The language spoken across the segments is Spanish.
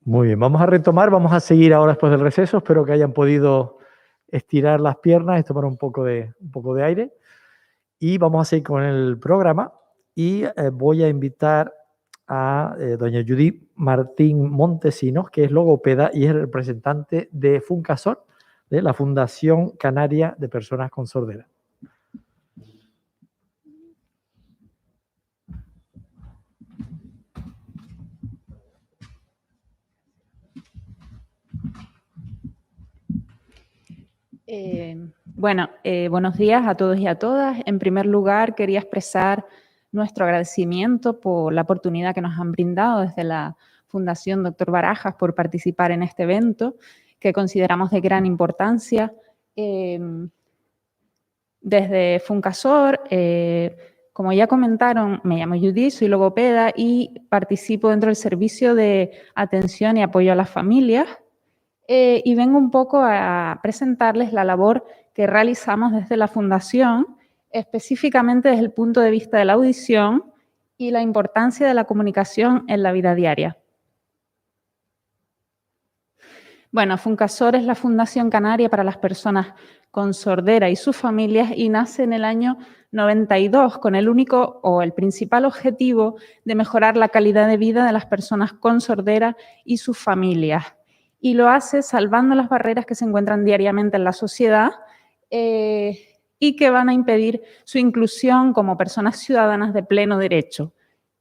Muy bien, vamos a retomar, vamos a seguir ahora después del receso. Espero que hayan podido estirar las piernas y tomar un poco de aire. Y vamos a seguir con el programa y voy a invitar a doña Judith Martín Montesinos, que es logopeda y es representante de Funcasor, de la Fundación Canaria de Personas con Sordera. Buenos días a todos y a todas. En primer lugar, quería expresar nuestro agradecimiento por la oportunidad que nos han brindado desde la Fundación Dr. Barajas por participar en este evento, que consideramos de gran importancia. Desde Funcasor, como ya comentaron, me llamo Judith, soy logopeda y participo dentro del servicio de atención y apoyo a las familias. Y vengo un poco a presentarles la labor que realizamos desde la Fundación, específicamente desde el punto de vista de la audición y la importancia de la comunicación en la vida diaria. Bueno, Funcasor es la Fundación Canaria para las Personas con Sordera y sus familias y nace en el año 92 con el único o el principal objetivo de mejorar la calidad de vida de las personas con sordera y sus familias. Y lo hace salvando las barreras que se encuentran diariamente en la sociedad y que van a impedir su inclusión como personas ciudadanas de pleno derecho.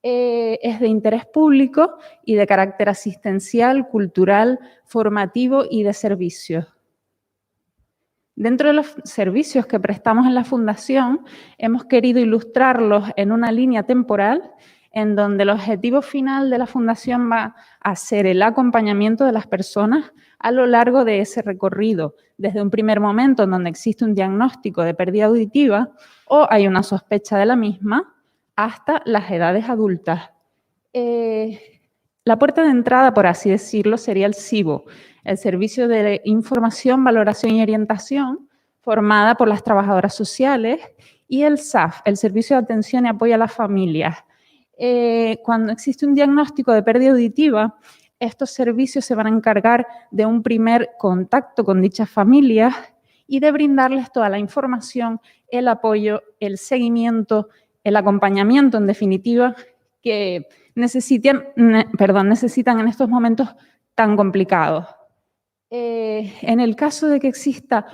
Es de interés público y de carácter asistencial, cultural, formativo y de servicios. Dentro de los servicios que prestamos en la Fundación, hemos querido ilustrarlos en una línea temporal en donde el objetivo final de la Fundación va a ser el acompañamiento de las personas a lo largo de ese recorrido, desde un primer momento en donde existe un diagnóstico de pérdida auditiva o hay una sospecha de la misma, hasta las edades adultas. La puerta de entrada, por así decirlo, sería el SIVO, el Servicio de Información, Valoración y Orientación, formada por las trabajadoras sociales, y el SAF, el Servicio de Atención y Apoyo a las Familias. Cuando existe un diagnóstico de pérdida auditiva, estos servicios se van a encargar de un primer contacto con dichas familias y de brindarles toda la información, el apoyo, el seguimiento, el acompañamiento, en definitiva, que necesitan en estos momentos tan complicados. En el caso de que exista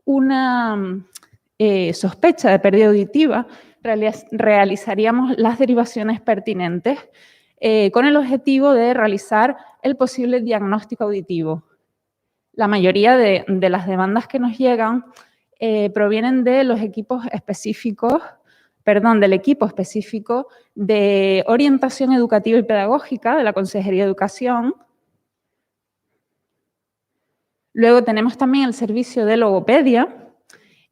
una sospecha de pérdida auditiva, realizaríamos las derivaciones pertinentes con el objetivo de realizar el posible diagnóstico auditivo. La mayoría de las demandas que nos llegan provienen de los equipos específicos, del equipo específico de orientación educativa y pedagógica de la Consejería de Educación. Luego tenemos también el servicio de logopedia,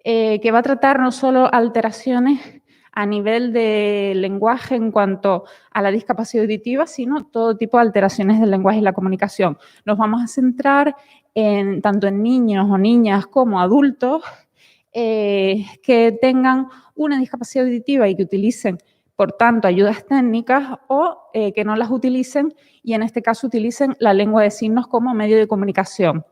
que va a tratar no solo alteraciones a nivel de lenguaje en cuanto a la discapacidad auditiva, sino todo tipo de alteraciones del lenguaje y la comunicación. Nos vamos a centrar tanto en niños o niñas como adultos que tengan una discapacidad auditiva y que utilicen, por tanto, ayudas técnicas o que no las utilicen y en este caso utilicen la lengua de signos como medio de comunicación.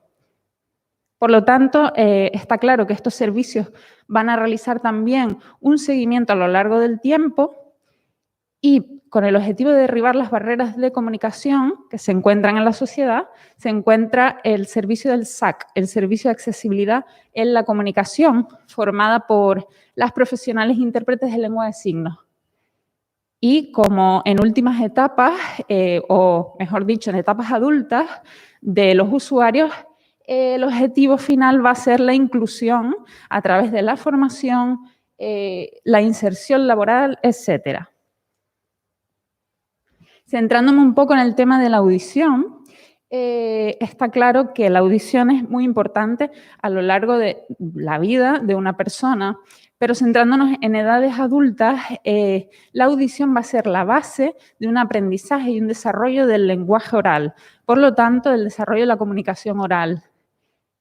Por lo tanto, está claro que estos servicios van a realizar también un seguimiento a lo largo del tiempo y con el objetivo de derribar las barreras de comunicación que se encuentran en la sociedad, se encuentra el servicio del SAC, el Servicio de Accesibilidad en la Comunicación, formada por las profesionales intérpretes de lengua de signos. Y como en últimas etapas, o mejor dicho, en etapas adultas de los usuarios, el objetivo final va a ser la inclusión a través de la formación, la inserción laboral, etcétera. Centrándome un poco en el tema de la audición, está claro que la audición es muy importante a lo largo de la vida de una persona, pero centrándonos en edades adultas, la audición va a ser la base de un aprendizaje y un desarrollo del lenguaje oral, por lo tanto, del desarrollo de la comunicación oral.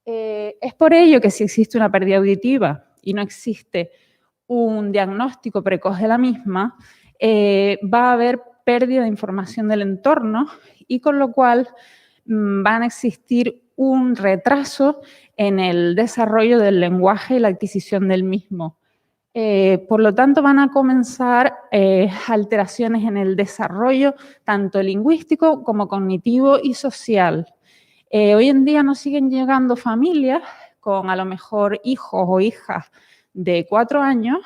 Es por ello que si existe una pérdida auditiva y no existe un diagnóstico precoz de la misma, va a haber pérdida de información del entorno y con lo cual van a existir un retraso en el desarrollo del lenguaje y la adquisición del mismo. Por lo tanto, van a comenzar alteraciones en el desarrollo tanto lingüístico como cognitivo y social. Hoy en día nos siguen llegando familias con a lo mejor hijos o hijas de 4 años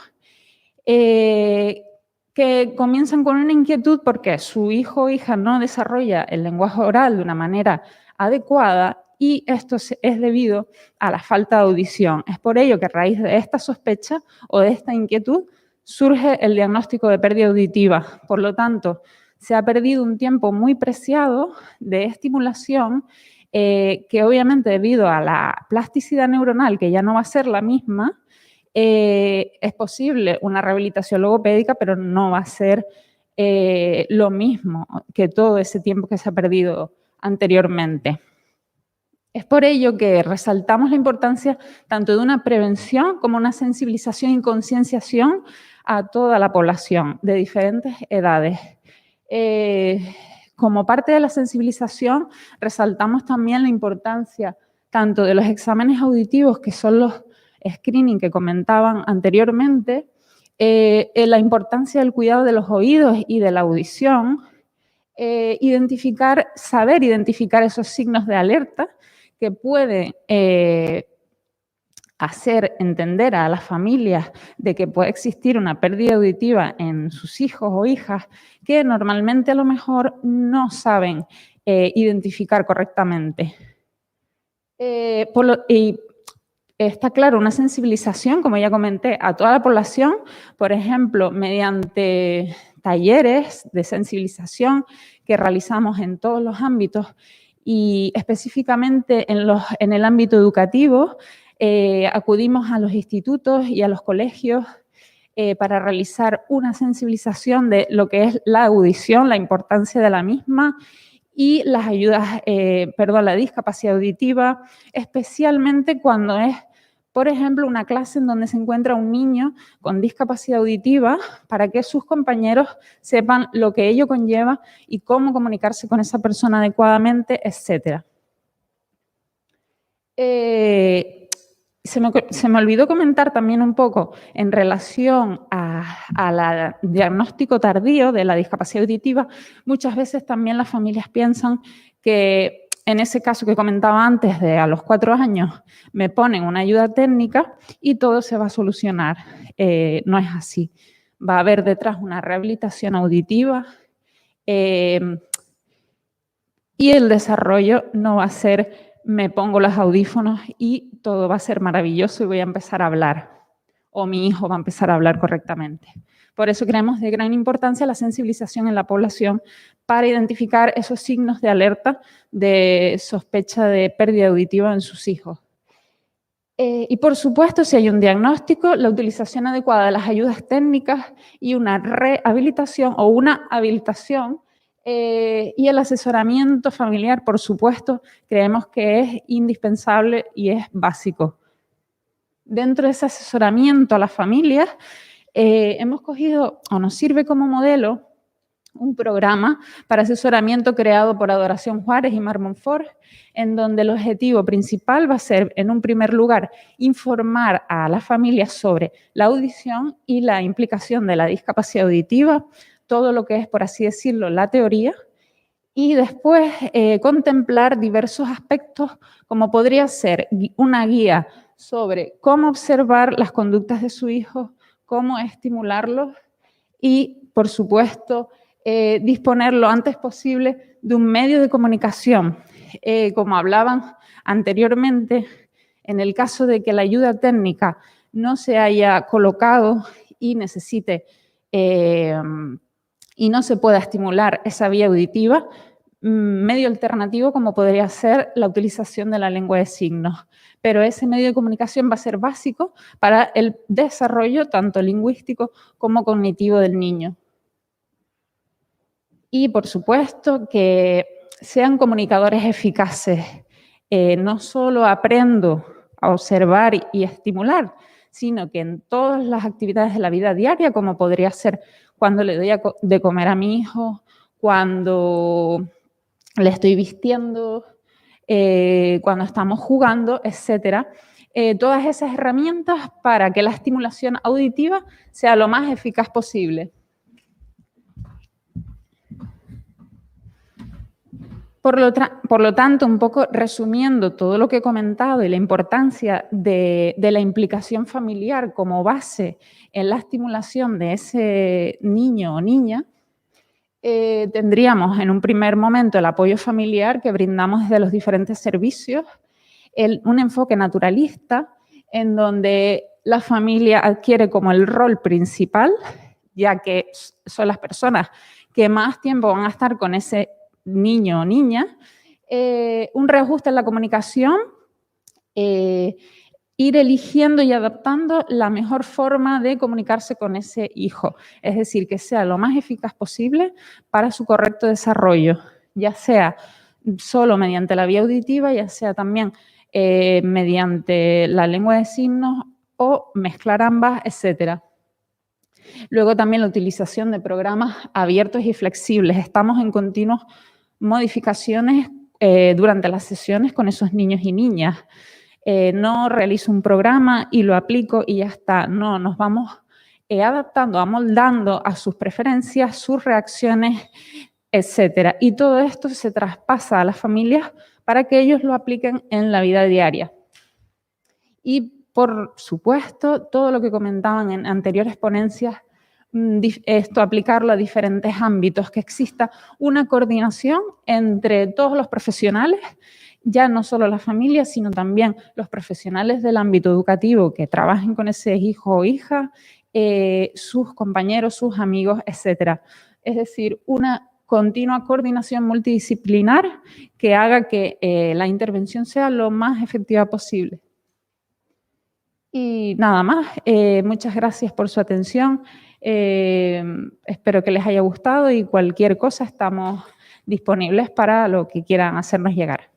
que comienzan con una inquietud porque su hijo o hija no desarrolla el lenguaje oral de una manera adecuada y esto es debido a la falta de audición. Es por ello que a raíz de esta sospecha o de esta inquietud surge el diagnóstico de pérdida auditiva. Por lo tanto, se ha perdido un tiempo muy preciado de estimulación que obviamente debido a la plasticidad neuronal, que ya no va a ser la misma, es posible una rehabilitación logopédica, pero no va a ser lo mismo que todo ese tiempo que se ha perdido anteriormente. Es por ello que resaltamos la importancia tanto de una prevención como una sensibilización y concienciación a toda la población de diferentes edades. Como parte de la sensibilización, resaltamos también la importancia tanto de los exámenes auditivos, que son los screening que comentaban anteriormente, la importancia del cuidado de los oídos y de la audición, saber identificar esos signos de alerta que pueden hacer entender a las familias de que puede existir una pérdida auditiva en sus hijos o hijas que normalmente a lo mejor no saben identificar correctamente. Y está claro, una sensibilización, como ya comenté, a toda la población, por ejemplo, mediante talleres de sensibilización que realizamos en todos los ámbitos y específicamente en el ámbito educativo, acudimos a los institutos y a los colegios para realizar una sensibilización de lo que es la audición, la importancia de la misma y las ayudas, la discapacidad auditiva, especialmente cuando es, por ejemplo, una clase en donde se encuentra un niño con discapacidad auditiva para que sus compañeros sepan lo que ello conlleva y cómo comunicarse con esa persona adecuadamente, etc. Se me olvidó comentar también un poco en relación al diagnóstico tardío de la discapacidad auditiva. Muchas veces también las familias piensan que en ese caso que comentaba antes de a los 4 años me ponen una ayuda técnica y todo se va a solucionar. No es así. Va a haber detrás una rehabilitación auditiva y el desarrollo no va a ser me pongo los audífonos y todo va a ser maravilloso y voy a empezar a hablar, o mi hijo va a empezar a hablar correctamente. Por eso creemos de gran importancia la sensibilización en la población para identificar esos signos de alerta de sospecha de pérdida auditiva en sus hijos. Y por supuesto, si hay un diagnóstico, la utilización adecuada de las ayudas técnicas y una rehabilitación o una habilitación y el asesoramiento familiar, por supuesto, creemos que es indispensable y es básico. Dentro de ese asesoramiento a las familias, hemos cogido o nos sirve como modelo un programa para asesoramiento creado por Adoración Juárez y Mar Montfort, en donde el objetivo principal va a ser, en un primer lugar, informar a las familias sobre la audición y la implicación de la discapacidad auditiva, todo lo que es, por así decirlo, la teoría, y después contemplar diversos aspectos, como podría ser una guía sobre cómo observar las conductas de su hijo, cómo estimularlos y, por supuesto, disponer lo antes posible de un medio de comunicación. Como hablaban anteriormente, en el caso de que la ayuda técnica no se haya colocado y necesite y no se pueda estimular esa vía auditiva, medio alternativo como podría ser la utilización de la lengua de signos. Pero ese medio de comunicación va a ser básico para el desarrollo tanto lingüístico como cognitivo del niño. Y, por supuesto, que sean comunicadores eficaces. No solo aprendo a observar y estimular, sino que en todas las actividades de la vida diaria, como podría ser cuando le doy de comer a mi hijo, cuando le estoy vistiendo, cuando estamos jugando, etcétera. Todas esas herramientas para que la estimulación auditiva sea lo más eficaz posible. Por lo tanto, un poco resumiendo todo lo que he comentado y la importancia de la implicación familiar como base en la estimulación de ese niño o niña, tendríamos en un primer momento el apoyo familiar que brindamos desde los diferentes servicios, un enfoque naturalista en donde la familia adquiere como el rol principal, ya que son las personas que más tiempo van a estar con ese niño o niña, un reajuste en la comunicación, ir eligiendo y adaptando la mejor forma de comunicarse con ese hijo, es decir, que sea lo más eficaz posible para su correcto desarrollo, ya sea solo mediante la vía auditiva, ya sea también mediante la lengua de signos o mezclar ambas, etcétera. Luego también la utilización de programas abiertos y flexibles. Estamos en continuas modificaciones durante las sesiones con esos niños y niñas. No realizo un programa y lo aplico y ya está. No, nos vamos adaptando, amoldando a sus preferencias, sus reacciones, etcétera. Y todo esto se traspasa a las familias para que ellos lo apliquen en la vida diaria. Y, por supuesto, todo lo que comentaban en anteriores ponencias, esto aplicarlo a diferentes ámbitos, que exista una coordinación entre todos los profesionales, ya no solo la familia, sino también los profesionales del ámbito educativo que trabajen con ese hijo o hija, sus compañeros, sus amigos, etcétera. Es decir, una continua coordinación multidisciplinar que haga que la intervención sea lo más efectiva posible. Y nada más, muchas gracias por su atención. Espero que les haya gustado y cualquier cosa estamos disponibles para lo que quieran hacernos llegar.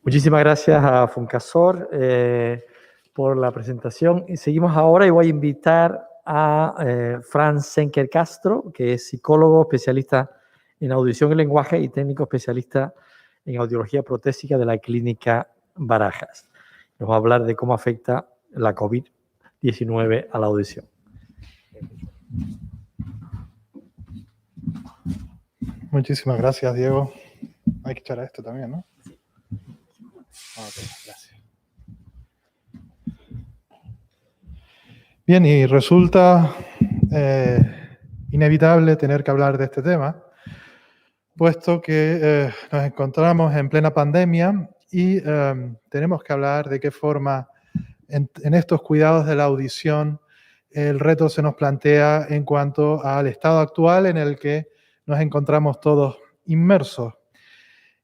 Muchísimas gracias a Funcasor por la presentación. Y seguimos ahora y voy a invitar a Fran Senker Castro, que es psicólogo especialista en audición y lenguaje y técnico especialista en audiología protésica de la Clínica Barajas. Nos va a hablar de cómo afecta la COVID-19 a la audición. Muchísimas gracias, Diego. Hay que echar a esto también, ¿no? Ok, gracias. Bien, y resulta inevitable tener que hablar de este tema, puesto que nos encontramos en plena pandemia y tenemos que hablar de qué forma en estos cuidados de la audición el reto se nos plantea en cuanto al estado actual en el que nos encontramos todos inmersos.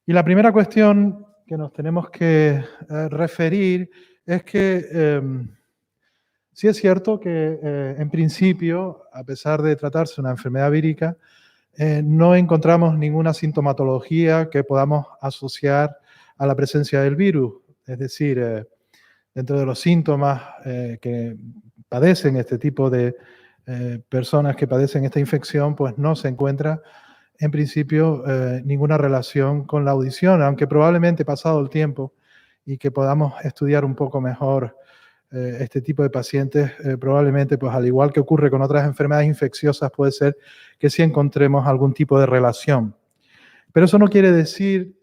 Y la primera cuestión que nos tenemos que referir es que sí es cierto que en principio, a pesar de tratarse de una enfermedad vírica, no encontramos ninguna sintomatología que podamos asociar a la presencia del virus. Es decir, dentro de los síntomas que padecen este tipo de personas que padecen esta infección, pues no se encuentra en principio ninguna relación con la audición, aunque probablemente pasado el tiempo y que podamos estudiar un poco mejor este tipo de pacientes, probablemente, pues al igual que ocurre con otras enfermedades infecciosas, puede ser que sí encontremos algún tipo de relación. Pero eso no quiere decir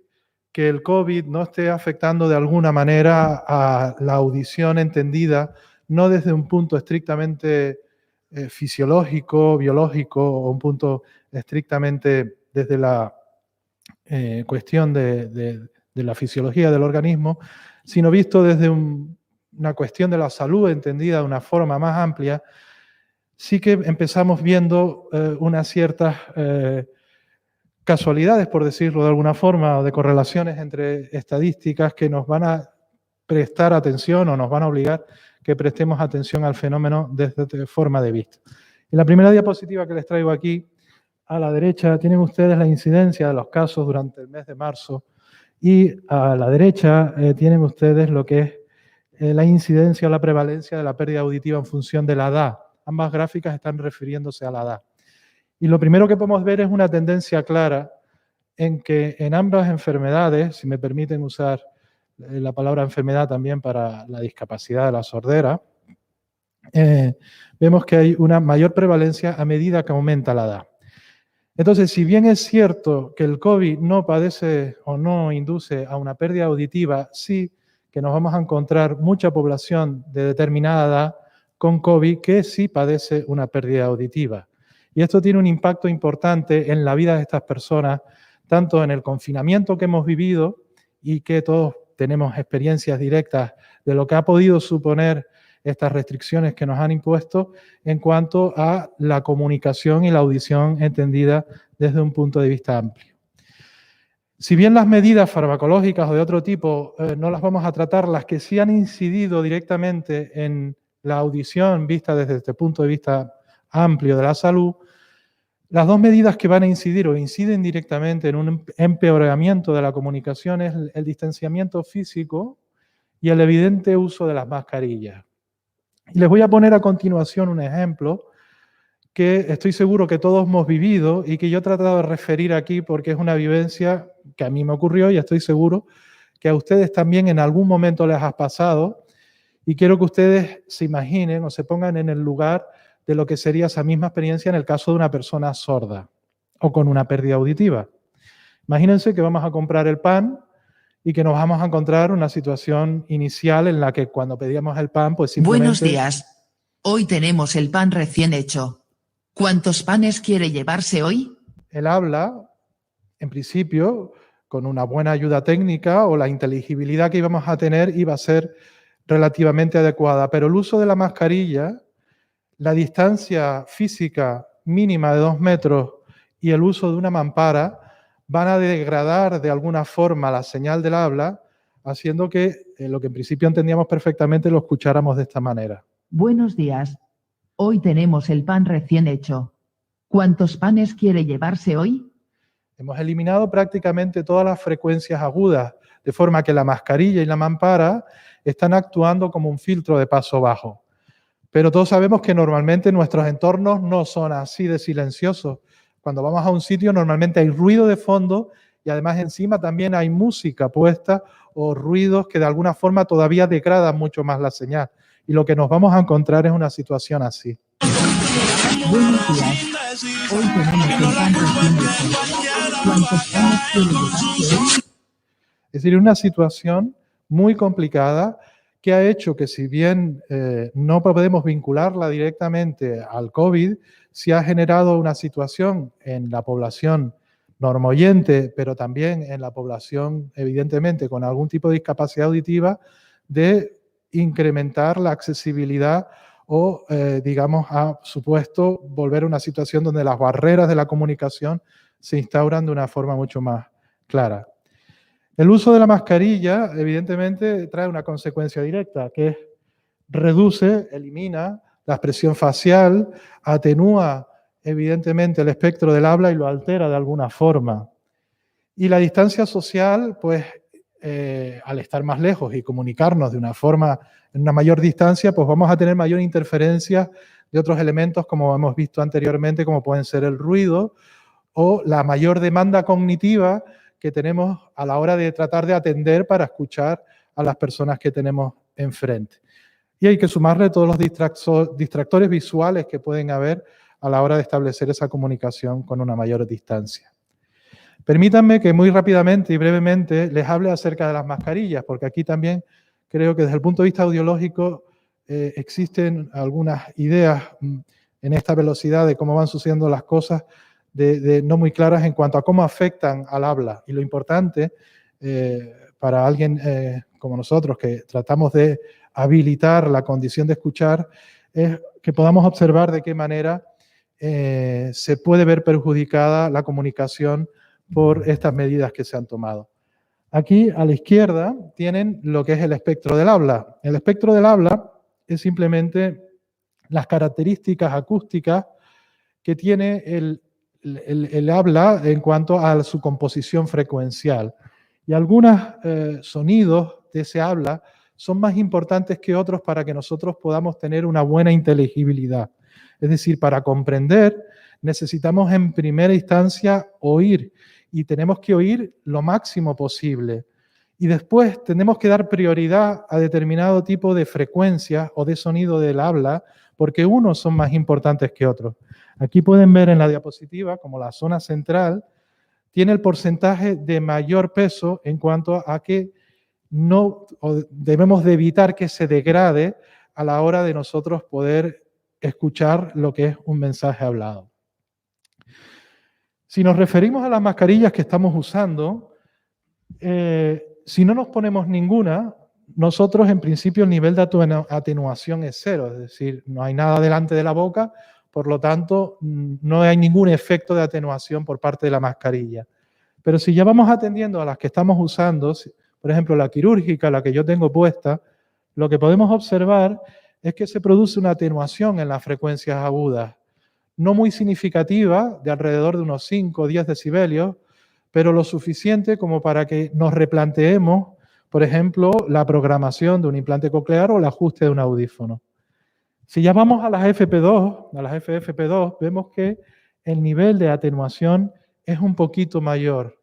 que el COVID no esté afectando de alguna manera a la audición entendida, no desde un punto estrictamente fisiológico, biológico, o un punto estrictamente desde la cuestión de la fisiología del organismo, sino visto desde una cuestión de la salud entendida de una forma más amplia. Sí que empezamos viendo unas ciertas casualidades, por decirlo de alguna forma, o de correlaciones entre estadísticas que nos van a prestar atención o nos van a obligar que prestemos atención al fenómeno desde forma de vista. En la primera diapositiva que les traigo aquí, a la derecha, tienen ustedes la incidencia de los casos durante el mes de marzo y a la derecha tienen ustedes lo que es la incidencia o la prevalencia de la pérdida auditiva en función de la edad. Ambas gráficas están refiriéndose a la edad. Y lo primero que podemos ver es una tendencia clara en que en ambas enfermedades, si me permiten usar la palabra enfermedad también para la discapacidad de la sordera, vemos que hay una mayor prevalencia a medida que aumenta la edad. Entonces, si bien es cierto que el COVID no padece o no induce a una pérdida auditiva, sí que nos vamos a encontrar mucha población de determinada edad con COVID que sí padece una pérdida auditiva. Y esto tiene un impacto importante en la vida de estas personas, tanto en el confinamiento que hemos vivido y que todos tenemos experiencias directas de lo que ha podido suponer estas restricciones que nos han impuesto en cuanto a la comunicación y la audición entendida desde un punto de vista amplio. Si bien las medidas farmacológicas o de otro tipo no las vamos a tratar, las que sí han incidido directamente en la audición vista desde este punto de vista amplio de la salud, las dos medidas que van a incidir o inciden directamente en un empeoramiento de la comunicación es el distanciamiento físico y el evidente uso de las mascarillas. Y les voy a poner a continuación un ejemplo que estoy seguro que todos hemos vivido y que yo he tratado de referir aquí porque es una vivencia que a mí me ocurrió y estoy seguro que a ustedes también en algún momento les ha pasado, y quiero que ustedes se imaginen o se pongan en el lugar de lo que sería esa misma experiencia en el caso de una persona sorda o con una pérdida auditiva. Imagínense que vamos a comprar el pan y que nos vamos a encontrar una situación inicial en la que cuando pedíamos el pan, pues simplemente... Buenos días. Hoy tenemos el pan recién hecho. ¿Cuántos panes quiere llevarse hoy? El habla, en principio, con una buena ayuda técnica o la inteligibilidad que íbamos a tener iba a ser relativamente adecuada, pero el uso de la mascarilla, la distancia física mínima de 2 metros y el uso de una mampara van a degradar de alguna forma la señal del habla, haciendo que lo que en principio entendíamos perfectamente lo escucháramos de esta manera. Buenos días. Hoy tenemos el pan recién hecho. ¿Cuántos panes quiere llevarse hoy? Hemos eliminado prácticamente todas las frecuencias agudas, de forma que la mascarilla y la mampara están actuando como un filtro de paso bajo. Pero todos sabemos que normalmente nuestros entornos no son así de silenciosos. Cuando vamos a un sitio normalmente hay ruido de fondo y además encima también hay música puesta o ruidos que de alguna forma todavía degradan mucho más la señal. Y lo que nos vamos a encontrar es una situación así. Buenos días. Hoy tenemos el pan recién hecho. ¿Cuántos panes quiere llevarse hoy? Es decir, una situación muy complicada que ha hecho que si bien no podemos vincularla directamente al COVID, sí ha generado una situación en la población normoyente, pero también en la población, evidentemente, con algún tipo de discapacidad auditiva, de incrementar la accesibilidad o, digamos, ha supuesto volver a una situación donde las barreras de la comunicación se instauran de una forma mucho más clara. El uso de la mascarilla, evidentemente, trae una consecuencia directa, que es reduce, elimina la expresión facial, atenúa, evidentemente, el espectro del habla y lo altera de alguna forma. Y la distancia social, pues, al estar más lejos y comunicarnos de una forma, en una mayor distancia, pues vamos a tener mayor interferencia de otros elementos, como hemos visto anteriormente, como pueden ser el ruido o la mayor demanda cognitiva que tenemos a la hora de tratar de atender para escuchar a las personas que tenemos enfrente. Y hay que sumarle todos los distractores visuales que pueden haber a la hora de establecer esa comunicación con una mayor distancia. Permítanme que muy rápidamente y brevemente les hable acerca de las mascarillas, porque aquí también creo que desde el punto de vista audiológico existen algunas ideas en esta velocidad de cómo van sucediendo las cosas no muy claras en cuanto a cómo afectan al habla. Y lo importante para alguien como nosotros que tratamos de habilitar la condición de escuchar es que podamos observar de qué manera se puede ver perjudicada la comunicación por estas medidas que se han tomado. Aquí a la izquierda tienen lo que es el espectro del habla. El espectro del habla es simplemente las características acústicas que tiene el habla en cuanto a su composición frecuencial. Y algunos sonidos de ese habla son más importantes que otros para que nosotros podamos tener una buena inteligibilidad. Es decir, para comprender necesitamos en primera instancia oír y tenemos que oír lo máximo posible. Y después tenemos que dar prioridad a determinado tipo de frecuencias o de sonido del habla, porque unos son más importantes que otros. Aquí pueden ver en la diapositiva como la zona central tiene el porcentaje de mayor peso en cuanto a que debemos de evitar que se degrade a la hora de nosotros poder escuchar lo que es un mensaje hablado. Si nos referimos a las mascarillas que estamos usando, si no nos ponemos ninguna, nosotros en principio el nivel de atenuación es cero, es decir, no hay nada delante de la boca, por lo tanto no hay ningún efecto de atenuación por parte de la mascarilla. Pero si ya vamos atendiendo a las que estamos usando, por ejemplo la quirúrgica, la que yo tengo puesta, lo que podemos observar es que se produce una atenuación en las frecuencias agudas, no muy significativa, de alrededor de unos 5 o 10 decibelios, pero lo suficiente como para que nos replanteemos, por ejemplo, la programación de un implante coclear o el ajuste de un audífono. Si ya vamos a las FP2, a las FFP2, vemos que el nivel de atenuación es un poquito mayor.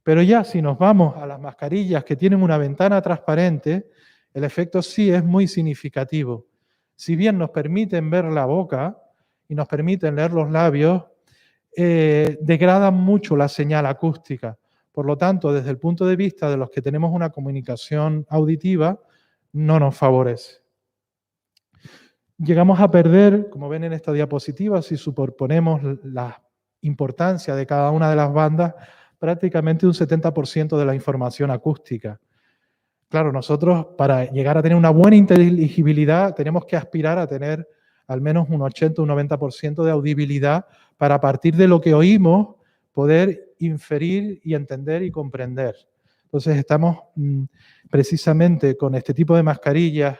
Pero ya si nos vamos a las mascarillas que tienen una ventana transparente, el efecto sí es muy significativo. Si bien nos permiten ver la boca y nos permiten leer los labios, degradan mucho la señal acústica. Por lo tanto, desde el punto de vista de los que tenemos una comunicación auditiva, no nos favorece. Llegamos a perder, como ven en esta diapositiva, si superponemos la importancia de cada una de las bandas, prácticamente un 70% de la información acústica. Claro, nosotros para llegar a tener una buena inteligibilidad tenemos que aspirar a tener al menos un 80 o un 90% de audibilidad para a partir de lo que oímos poder inferir y entender y comprender. Entonces estamos precisamente con este tipo de mascarillas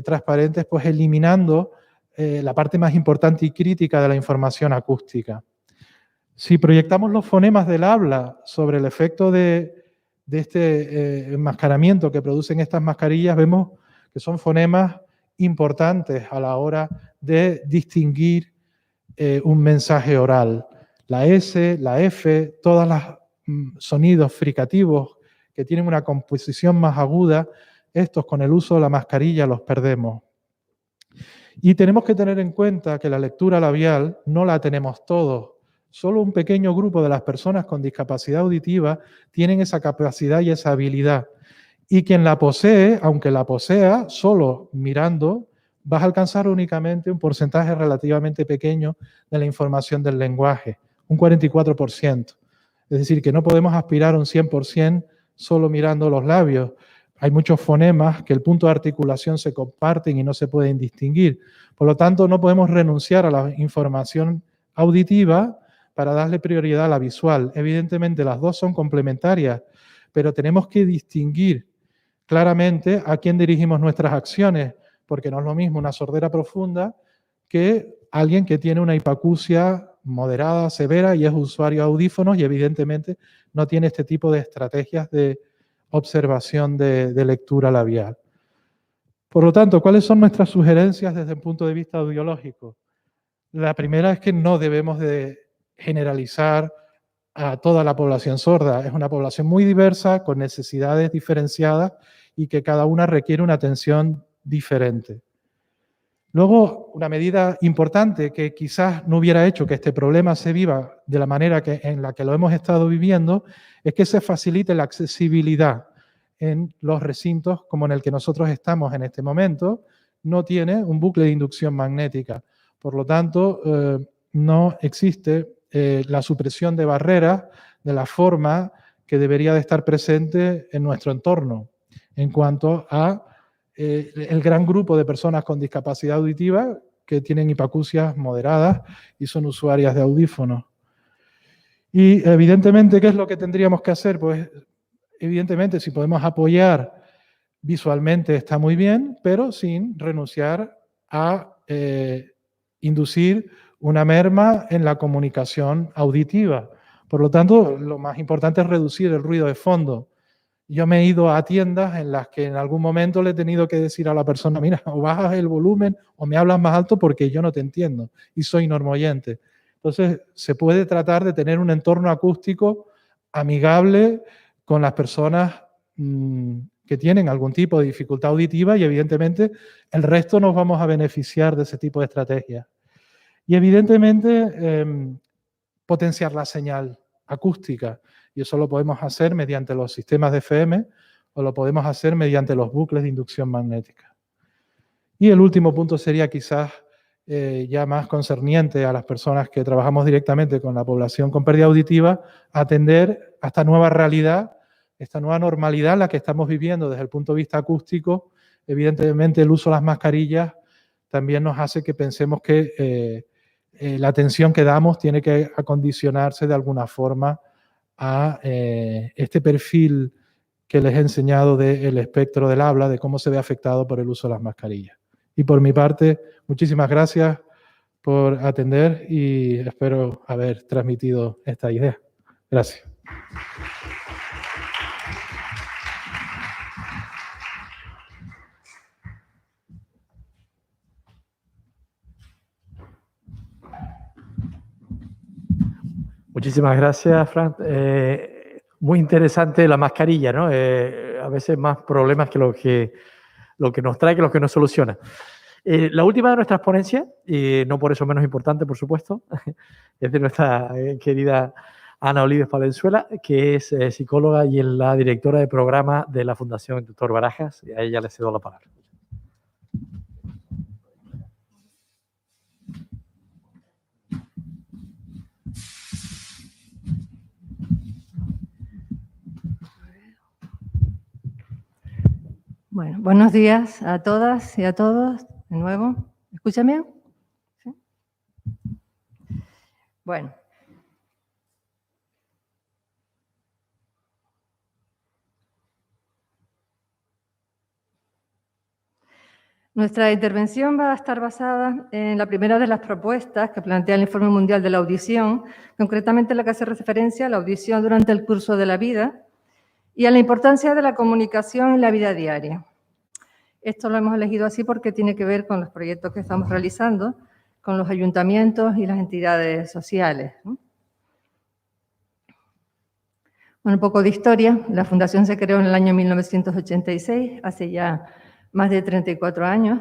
transparentes pues eliminando la parte más importante y crítica de la información acústica. Si proyectamos los fonemas del habla sobre el efecto de este enmascaramiento que producen estas mascarillas, vemos que son fonemas importantes a la hora de distinguir un mensaje oral. La S, la F, todos los sonidos fricativos que tienen una composición más aguda, estos con el uso de la mascarilla los perdemos. Y tenemos que tener en cuenta que la lectura labial no la tenemos todos. Solo un pequeño grupo de las personas con discapacidad auditiva tienen esa capacidad y esa habilidad. Y quien la posee, aunque la posea, solo mirando, vas a alcanzar únicamente un porcentaje relativamente pequeño de la información del lenguaje, un 44%. Es decir, que no podemos aspirar a un 100% solo mirando los labios. Hay muchos fonemas que el punto de articulación se comparten y no se pueden distinguir. Por lo tanto, no podemos renunciar a la información auditiva para darle prioridad a la visual. Evidentemente, las dos son complementarias, pero tenemos que distinguir claramente a quién dirigimos nuestras acciones, porque no es lo mismo una sordera profunda que alguien que tiene una hipacusia moderada, severa y es usuario de audífonos y evidentemente no tiene este tipo de estrategias de observación de lectura labial. Por lo tanto, ¿cuáles son nuestras sugerencias desde el punto de vista audiológico? La primera es que no debemos de generalizar a toda la población sorda. Es una población muy diversa, con necesidades diferenciadas y que cada una requiere una atención diferente. Luego, una medida importante que quizás no hubiera hecho que este problema se viva de la manera en la que lo hemos estado viviendo es que se facilite la accesibilidad en los recintos como en el que nosotros estamos en este momento. No tiene un bucle de inducción magnética. Por lo tanto, no existe la supresión de barreras de la forma que debería de estar presente en nuestro entorno en cuanto a el gran grupo de personas con discapacidad auditiva que tienen hipacusias moderadas y son usuarias de audífonos. Y evidentemente, ¿qué es lo que tendríamos que hacer? Pues evidentemente, si podemos apoyar visualmente está muy bien, pero sin renunciar a inducir una merma en la comunicación auditiva. Por lo tanto, lo más importante es reducir el ruido de fondo. Yo me he ido a tiendas en las que en algún momento le he tenido que decir a la persona, mira, o bajas el volumen o me hablas más alto porque yo no te entiendo y soy normoyente. Entonces, se puede tratar de tener un entorno acústico amigable con las personas que tienen algún tipo de dificultad auditiva y evidentemente el resto nos vamos a beneficiar de ese tipo de estrategias. Y evidentemente potenciar la señal acústica y eso lo podemos hacer mediante los sistemas de FM o lo podemos hacer mediante los bucles de inducción magnética. Y el último punto sería quizás ya más concerniente a las personas que trabajamos directamente con la población con pérdida auditiva, atender a esta nueva realidad, esta nueva normalidad en la que estamos viviendo desde el punto de vista acústico. Evidentemente el uso de las mascarillas también nos hace que pensemos que la atención que damos tiene que acondicionarse de alguna forma a este perfil que les he enseñado del espectro del habla, de cómo se ve afectado por el uso de las mascarillas. Y por mi parte, muchísimas gracias por atender y espero haber transmitido esta idea. Gracias. Muchísimas gracias, Fran. Muy interesante la mascarilla, ¿no? A veces más problemas que lo que nos trae que lo que nos soluciona. La última de nuestras ponencias, y no por eso menos importante, por supuesto, es de nuestra querida Ana Olives Palenzuela, que es psicóloga y es la directora de programa de la Fundación Dr. Barajas. Y a ella le cedo la palabra. Bueno, buenos días a todas y a todos, de nuevo. ¿Me escuchan bien? ¿Sí? Bueno. Nuestra intervención va a estar basada en la primera de las propuestas que plantea el Informe Mundial de la Audición, concretamente la que hace referencia a la audición durante el curso de la vida y a la importancia de la comunicación en la vida diaria. Esto lo hemos elegido así porque tiene que ver con los proyectos que estamos realizando con los ayuntamientos y las entidades sociales, ¿no? Bueno, un poco de historia. La Fundación se creó en el año 1986, hace ya más de 34 años.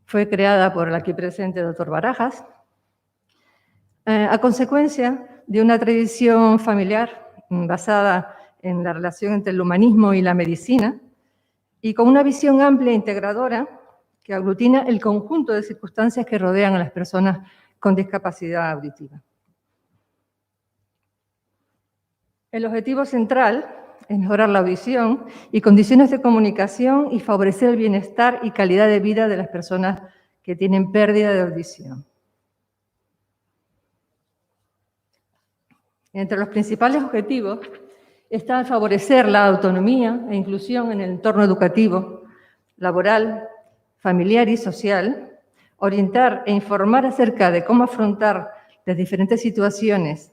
Fue creada por el aquí presente Dr. Barajas, a consecuencia de una tradición familiar basada en la relación entre el humanismo y la medicina, y con una visión amplia e integradora que aglutina el conjunto de circunstancias que rodean a las personas con discapacidad auditiva. El objetivo central es mejorar la audición y condiciones de comunicación y favorecer el bienestar y calidad de vida de las personas que tienen pérdida de audición. Entre los principales objetivos está favorecer la autonomía e inclusión en el entorno educativo, laboral, familiar y social, orientar e informar acerca de cómo afrontar las diferentes situaciones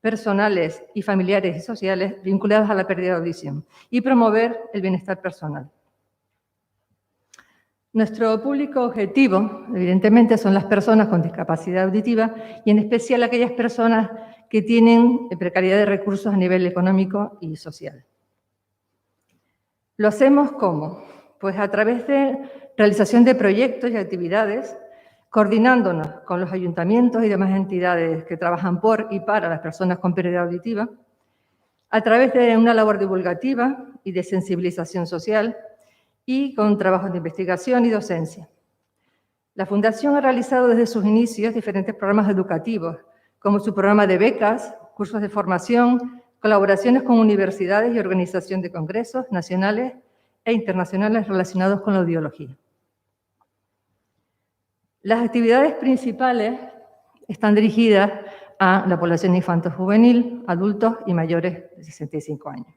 personales y familiares y sociales vinculadas a la pérdida de audición y promover el bienestar personal. Nuestro público objetivo, evidentemente, son las personas con discapacidad auditiva y en especial aquellas personas que tienen precariedad de recursos a nivel económico y social. ¿Lo hacemos cómo? Pues a través de realización de proyectos y actividades, coordinándonos con los ayuntamientos y demás entidades que trabajan por y para las personas con pérdida auditiva, a través de una labor divulgativa y de sensibilización social y con trabajos de investigación y docencia. La Fundación ha realizado desde sus inicios diferentes programas educativos, como su programa de becas, cursos de formación, colaboraciones con universidades y organización de congresos nacionales e internacionales relacionados con la audiología. Las actividades principales están dirigidas a la población infanto-juvenil, adultos y mayores de 65 años.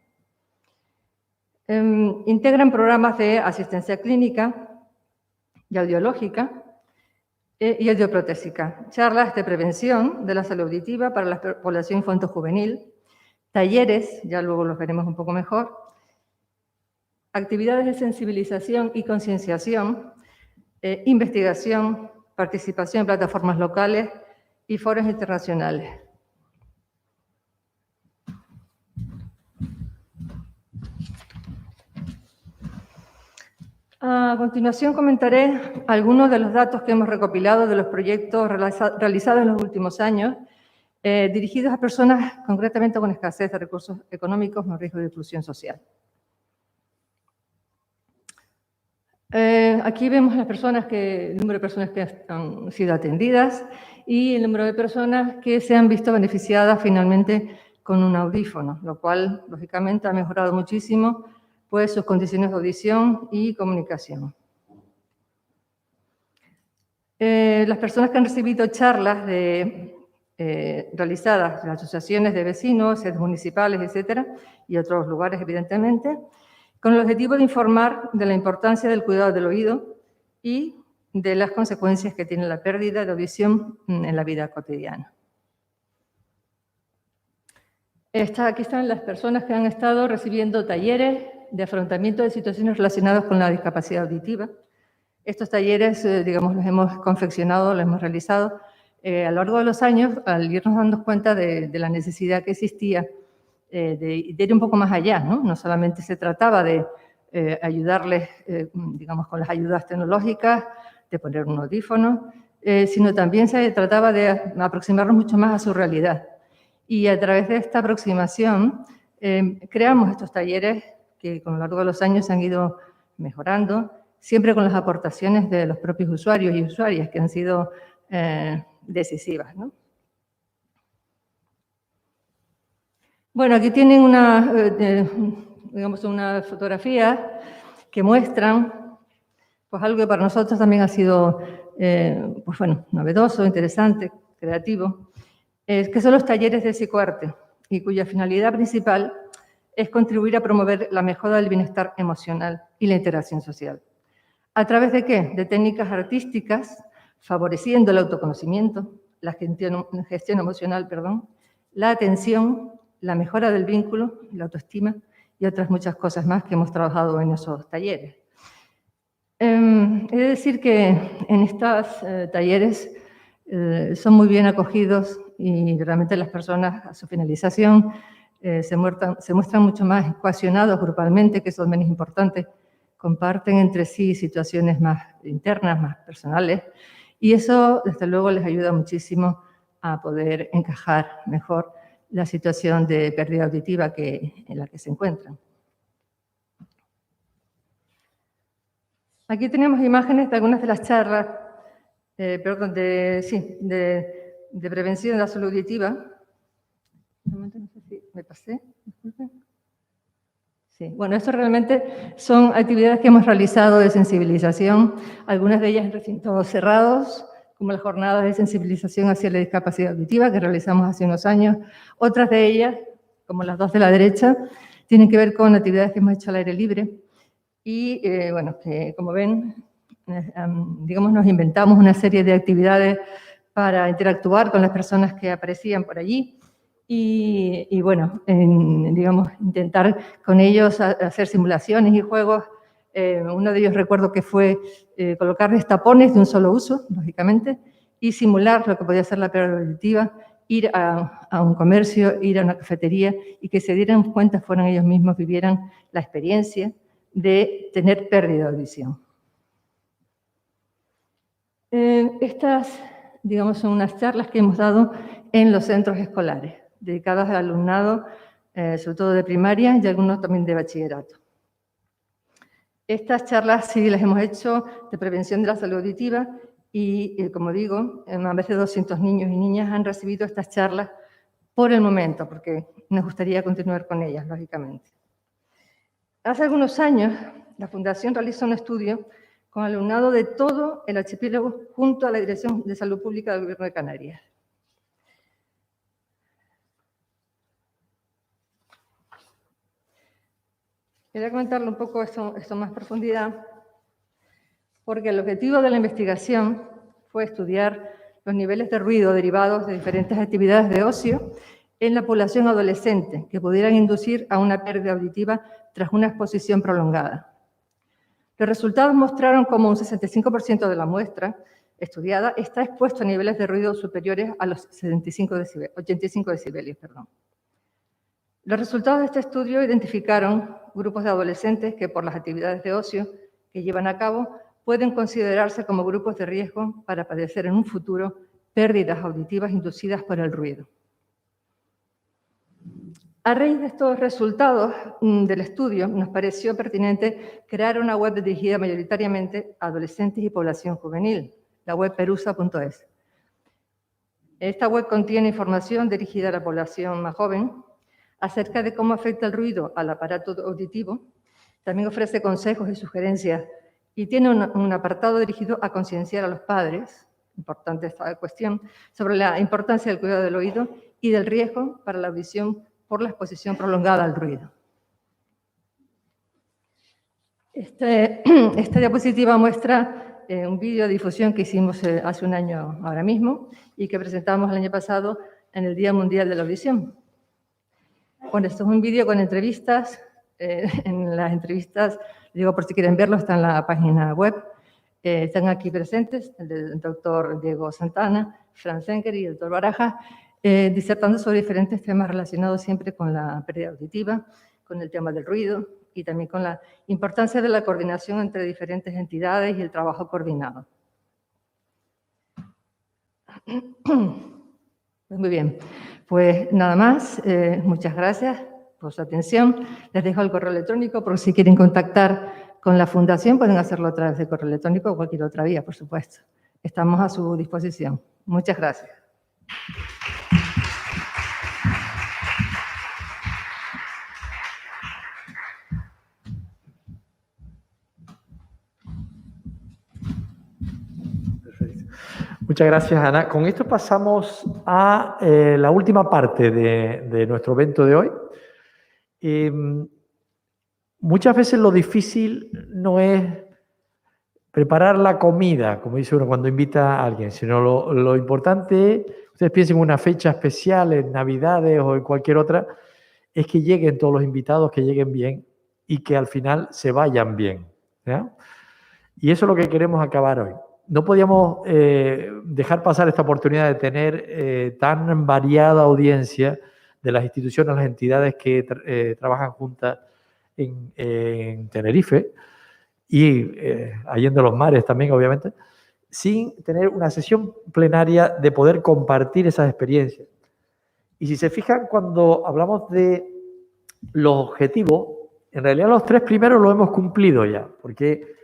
Integran programas de asistencia clínica y audiológica y audioprotésica, charlas de prevención de la salud auditiva para la población infanto-juvenil, talleres, ya luego los veremos un poco mejor, actividades de sensibilización y concienciación, investigación, participación en plataformas locales y foros internacionales. A continuación comentaré algunos de los datos que hemos recopilado de los proyectos realizados en los últimos años, dirigidos a personas concretamente con escasez de recursos económicos o riesgo de exclusión social. Aquí vemos el número de personas que han sido atendidas y el número de personas que se han visto beneficiadas finalmente con un audífono, lo cual, lógicamente, ha mejorado muchísimo pues, sus condiciones de audición y comunicación. Las personas que han recibido charlas realizadas en asociaciones de vecinos, sedes municipales, etcétera, y otros lugares, evidentemente, con el objetivo de informar de la importancia del cuidado del oído y de las consecuencias que tiene la pérdida de audición en la vida cotidiana. Aquí están las personas que han estado recibiendo talleres de afrontamiento de situaciones relacionadas con la discapacidad auditiva. Estos talleres, digamos, los hemos confeccionado, los hemos realizado a lo largo de los años al irnos dando cuenta de la necesidad que existía de ir un poco más allá, ¿no? No solamente se trataba de ayudarles, digamos, con las ayudas tecnológicas, de poner un audífono, sino también se trataba de aproximarnos mucho más a su realidad. Y a través de esta aproximación creamos estos talleres que con lo largo de los años se han ido mejorando, siempre con las aportaciones de los propios usuarios y usuarias que han sido decisivas, ¿no? Bueno, aquí tienen una fotografía que muestran pues, algo que para nosotros también ha sido pues, bueno, novedoso, interesante, creativo, que son los talleres de psicoarte y cuya finalidad principal es contribuir a promover la mejora del bienestar emocional y la interacción social. ¿A través de qué? De técnicas artísticas, favoreciendo el autoconocimiento, la gestión emocional, la atención, la mejora del vínculo, la autoestima y otras muchas cosas más que hemos trabajado en esos talleres. He de decir que en estos talleres son muy bien acogidos y realmente las personas a su finalización se muestran mucho más cohesionados grupalmente, que eso es menos importante, comparten entre sí situaciones más internas, más personales, y eso, desde luego, les ayuda muchísimo a poder encajar mejor la situación de pérdida auditiva en la que se encuentran. Aquí tenemos imágenes de algunas de las charlas, de prevención de la salud auditiva. Un momento, no sé si me pasé, disculpen. Sí, bueno, esto realmente son actividades que hemos realizado de sensibilización, algunas de ellas en recintos cerrados, como las jornadas de sensibilización hacia la discapacidad auditiva que realizamos hace unos años. Otras de ellas, como las dos de la derecha, tienen que ver con actividades que hemos hecho al aire libre. Y, bueno, como ven, digamos, nos inventamos una serie de actividades para interactuar con las personas que aparecían por allí. Y bueno, digamos, intentar con ellos hacer simulaciones y juegos. Uno de ellos recuerdo que fue colocarles tapones de un solo uso, lógicamente, y simular lo que podía ser la pérdida auditiva, ir a un comercio, ir a una cafetería y que se dieran cuenta, fueran ellos mismos, vivieran la experiencia de tener pérdida de audición. Estas, digamos, son unas charlas que hemos dado en los centros escolares, dedicadas al alumnado, sobre todo de primaria y algunos también de bachillerato. Estas charlas sí las hemos hecho de prevención de la salud auditiva y, como digo, más de 200 niños y niñas han recibido estas charlas por el momento, porque nos gustaría continuar con ellas, lógicamente. Hace algunos años, la Fundación realizó un estudio con alumnado de todo el archipiélago junto a la Dirección de Salud Pública del Gobierno de Canarias. Quería comentarle un poco esto más profundidad, porque el objetivo de la investigación fue estudiar los niveles de ruido derivados de diferentes actividades de ocio en la población adolescente que pudieran inducir a una pérdida auditiva tras una exposición prolongada. Los resultados mostraron como un 65% de la muestra estudiada está expuesto a niveles de ruido superiores a los 85 decibelios. Los resultados de este estudio identificaron grupos de adolescentes que por las actividades de ocio que llevan a cabo pueden considerarse como grupos de riesgo para padecer en un futuro pérdidas auditivas inducidas por el ruido. A raíz de estos resultados del estudio, nos pareció pertinente crear una web dirigida mayoritariamente a adolescentes y población juvenil, la web perusa.es. Esta web contiene información dirigida a la población más joven acerca de cómo afecta el ruido al aparato auditivo. También ofrece consejos y sugerencias y tiene un apartado dirigido a concienciar a los padres, importante esta cuestión, sobre la importancia del cuidado del oído y del riesgo para la audición por la exposición prolongada al ruido. Esta diapositiva muestra un vídeo de difusión que hicimos hace un año ahora mismo y que presentamos el año pasado en el Día Mundial de la Audición. Bueno, esto es un vídeo con entrevistas. En las entrevistas, digo por si quieren verlo, está en la página web. Están aquí presentes el del doctor Diego Santana, Fran Zenker y el doctor Barajas, disertando sobre diferentes temas relacionados siempre con la pérdida auditiva, con el tema del ruido y también con la importancia de la coordinación entre diferentes entidades y el trabajo coordinado. Muy bien, pues nada más, muchas gracias por su atención. Les dejo el correo electrónico por si quieren contactar con la Fundación, pueden hacerlo a través del correo electrónico o cualquier otra vía, por supuesto. Estamos a su disposición. Muchas gracias. Muchas gracias, Ana. Con esto pasamos a la última parte de nuestro evento de hoy. Muchas veces lo difícil no es preparar la comida, como dice uno cuando invita a alguien, sino lo importante es, ustedes piensen en una fecha especial, en Navidades o en cualquier otra, es que lleguen todos los invitados, que lleguen bien y que al final se vayan bien, ¿ya? Y eso es lo que queremos acabar hoy. No podíamos dejar pasar esta oportunidad de tener tan variada audiencia de las instituciones, las entidades que trabajan juntas en Tenerife y Allende los Mares también, obviamente, sin tener una sesión plenaria de poder compartir esas experiencias. Y si se fijan, cuando hablamos de los objetivos, en realidad los 3 primeros los hemos cumplido ya, porque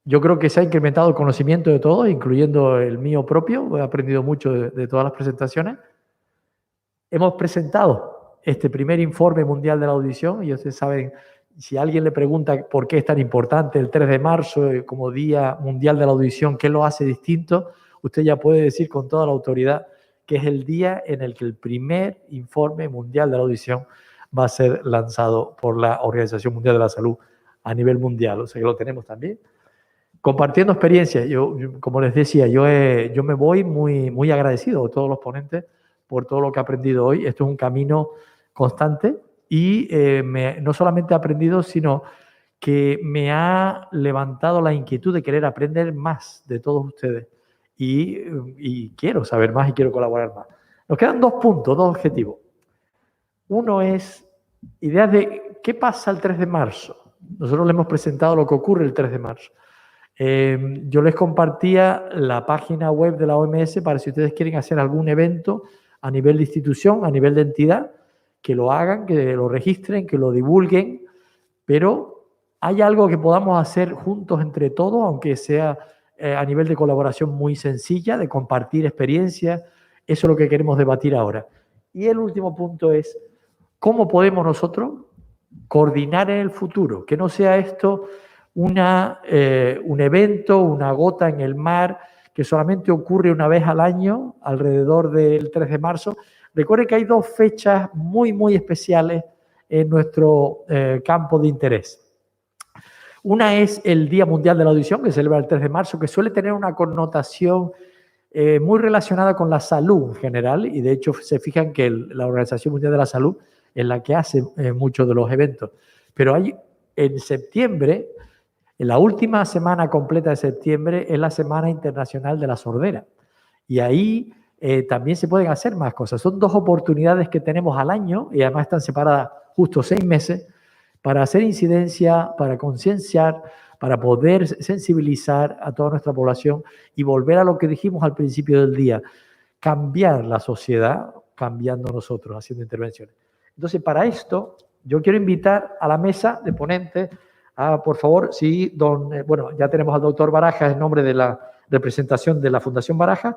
yo creo que se ha incrementado el conocimiento de todos, incluyendo el mío propio. He aprendido mucho de todas las presentaciones. Hemos presentado este primer informe mundial de la audición y ustedes saben, si alguien le pregunta por qué es tan importante el 3 de marzo como Día Mundial de la Audición, qué lo hace distinto, usted ya puede decir con toda la autoridad que es el día en el que el primer informe mundial de la audición va a ser lanzado por la Organización Mundial de la Salud a nivel mundial. O sea que lo tenemos también. Compartiendo experiencias, yo como les decía, yo me voy muy agradecido a todos los ponentes por todo lo que he aprendido hoy. Esto es un camino constante y no solamente he aprendido, sino que me ha levantado la inquietud de querer aprender más de todos ustedes y quiero saber más y quiero colaborar más. Nos quedan 2 puntos, 2 objetivos. Uno es ideas de qué pasa el 3 de marzo. Nosotros le hemos presentado lo que ocurre el 3 de marzo. Yo les compartía la página web de la OMS para si ustedes quieren hacer algún evento a nivel de institución, a nivel de entidad, que lo hagan, que lo registren, que lo divulguen, pero hay algo que podamos hacer juntos entre todos, aunque sea a nivel de colaboración muy sencilla, de compartir experiencias. Eso es lo que queremos debatir ahora. Y el último punto es, ¿cómo podemos nosotros coordinar en el futuro? Que no sea esto un evento, una gota en el mar, que solamente ocurre una vez al año, alrededor del 3 de marzo. Recuerden que hay 2 fechas muy especiales en nuestro campo de interés. Una es el Día Mundial de la Audición, que se celebra el 3 de marzo, que suele tener una connotación muy relacionada con la salud en general, y de hecho se fijan que la Organización Mundial de la Salud es la que hace muchos de los eventos. Pero hay en septiembre, en la última semana completa de septiembre, es la Semana Internacional de la Sordera. Y ahí también se pueden hacer más cosas. Son 2 oportunidades que tenemos al año y además están separadas justo 6 meses para hacer incidencia, para concienciar, para poder sensibilizar a toda nuestra población y volver a lo que dijimos al principio del día, cambiar la sociedad, cambiando nosotros, haciendo intervenciones. Entonces, para esto, yo quiero invitar a la mesa de ponentes a, por favor, si bueno, ya tenemos al doctor Barajas en nombre de la representación de la Fundación Barajas,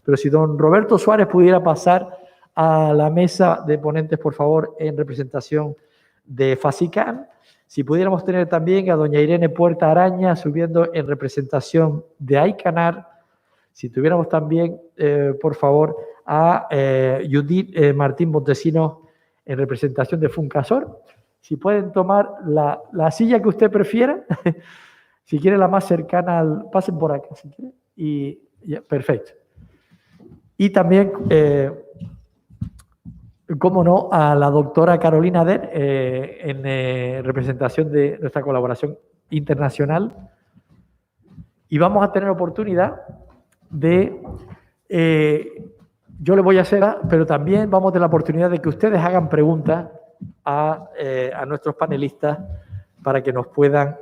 pero si don Roberto Suárez pudiera pasar a la mesa de ponentes, por favor, en representación de FASICAN. Si pudiéramos tener también a doña Irene Puerta Araña subiendo en representación de AICANAR. Si tuviéramos también, por favor, a Judith Martín Montesinos en representación de FUNCASOR. Si pueden tomar la silla que usted prefiera, si quiere la más cercana pasen por acá, si quiere. Y ya, perfecto. Y también, cómo no, a la doctora Carolina Der, en representación de nuestra colaboración internacional. Y vamos a tener oportunidad de, yo le voy a hacer, pero también vamos a tener la oportunidad de que ustedes hagan preguntas a nuestros panelistas para que nos puedan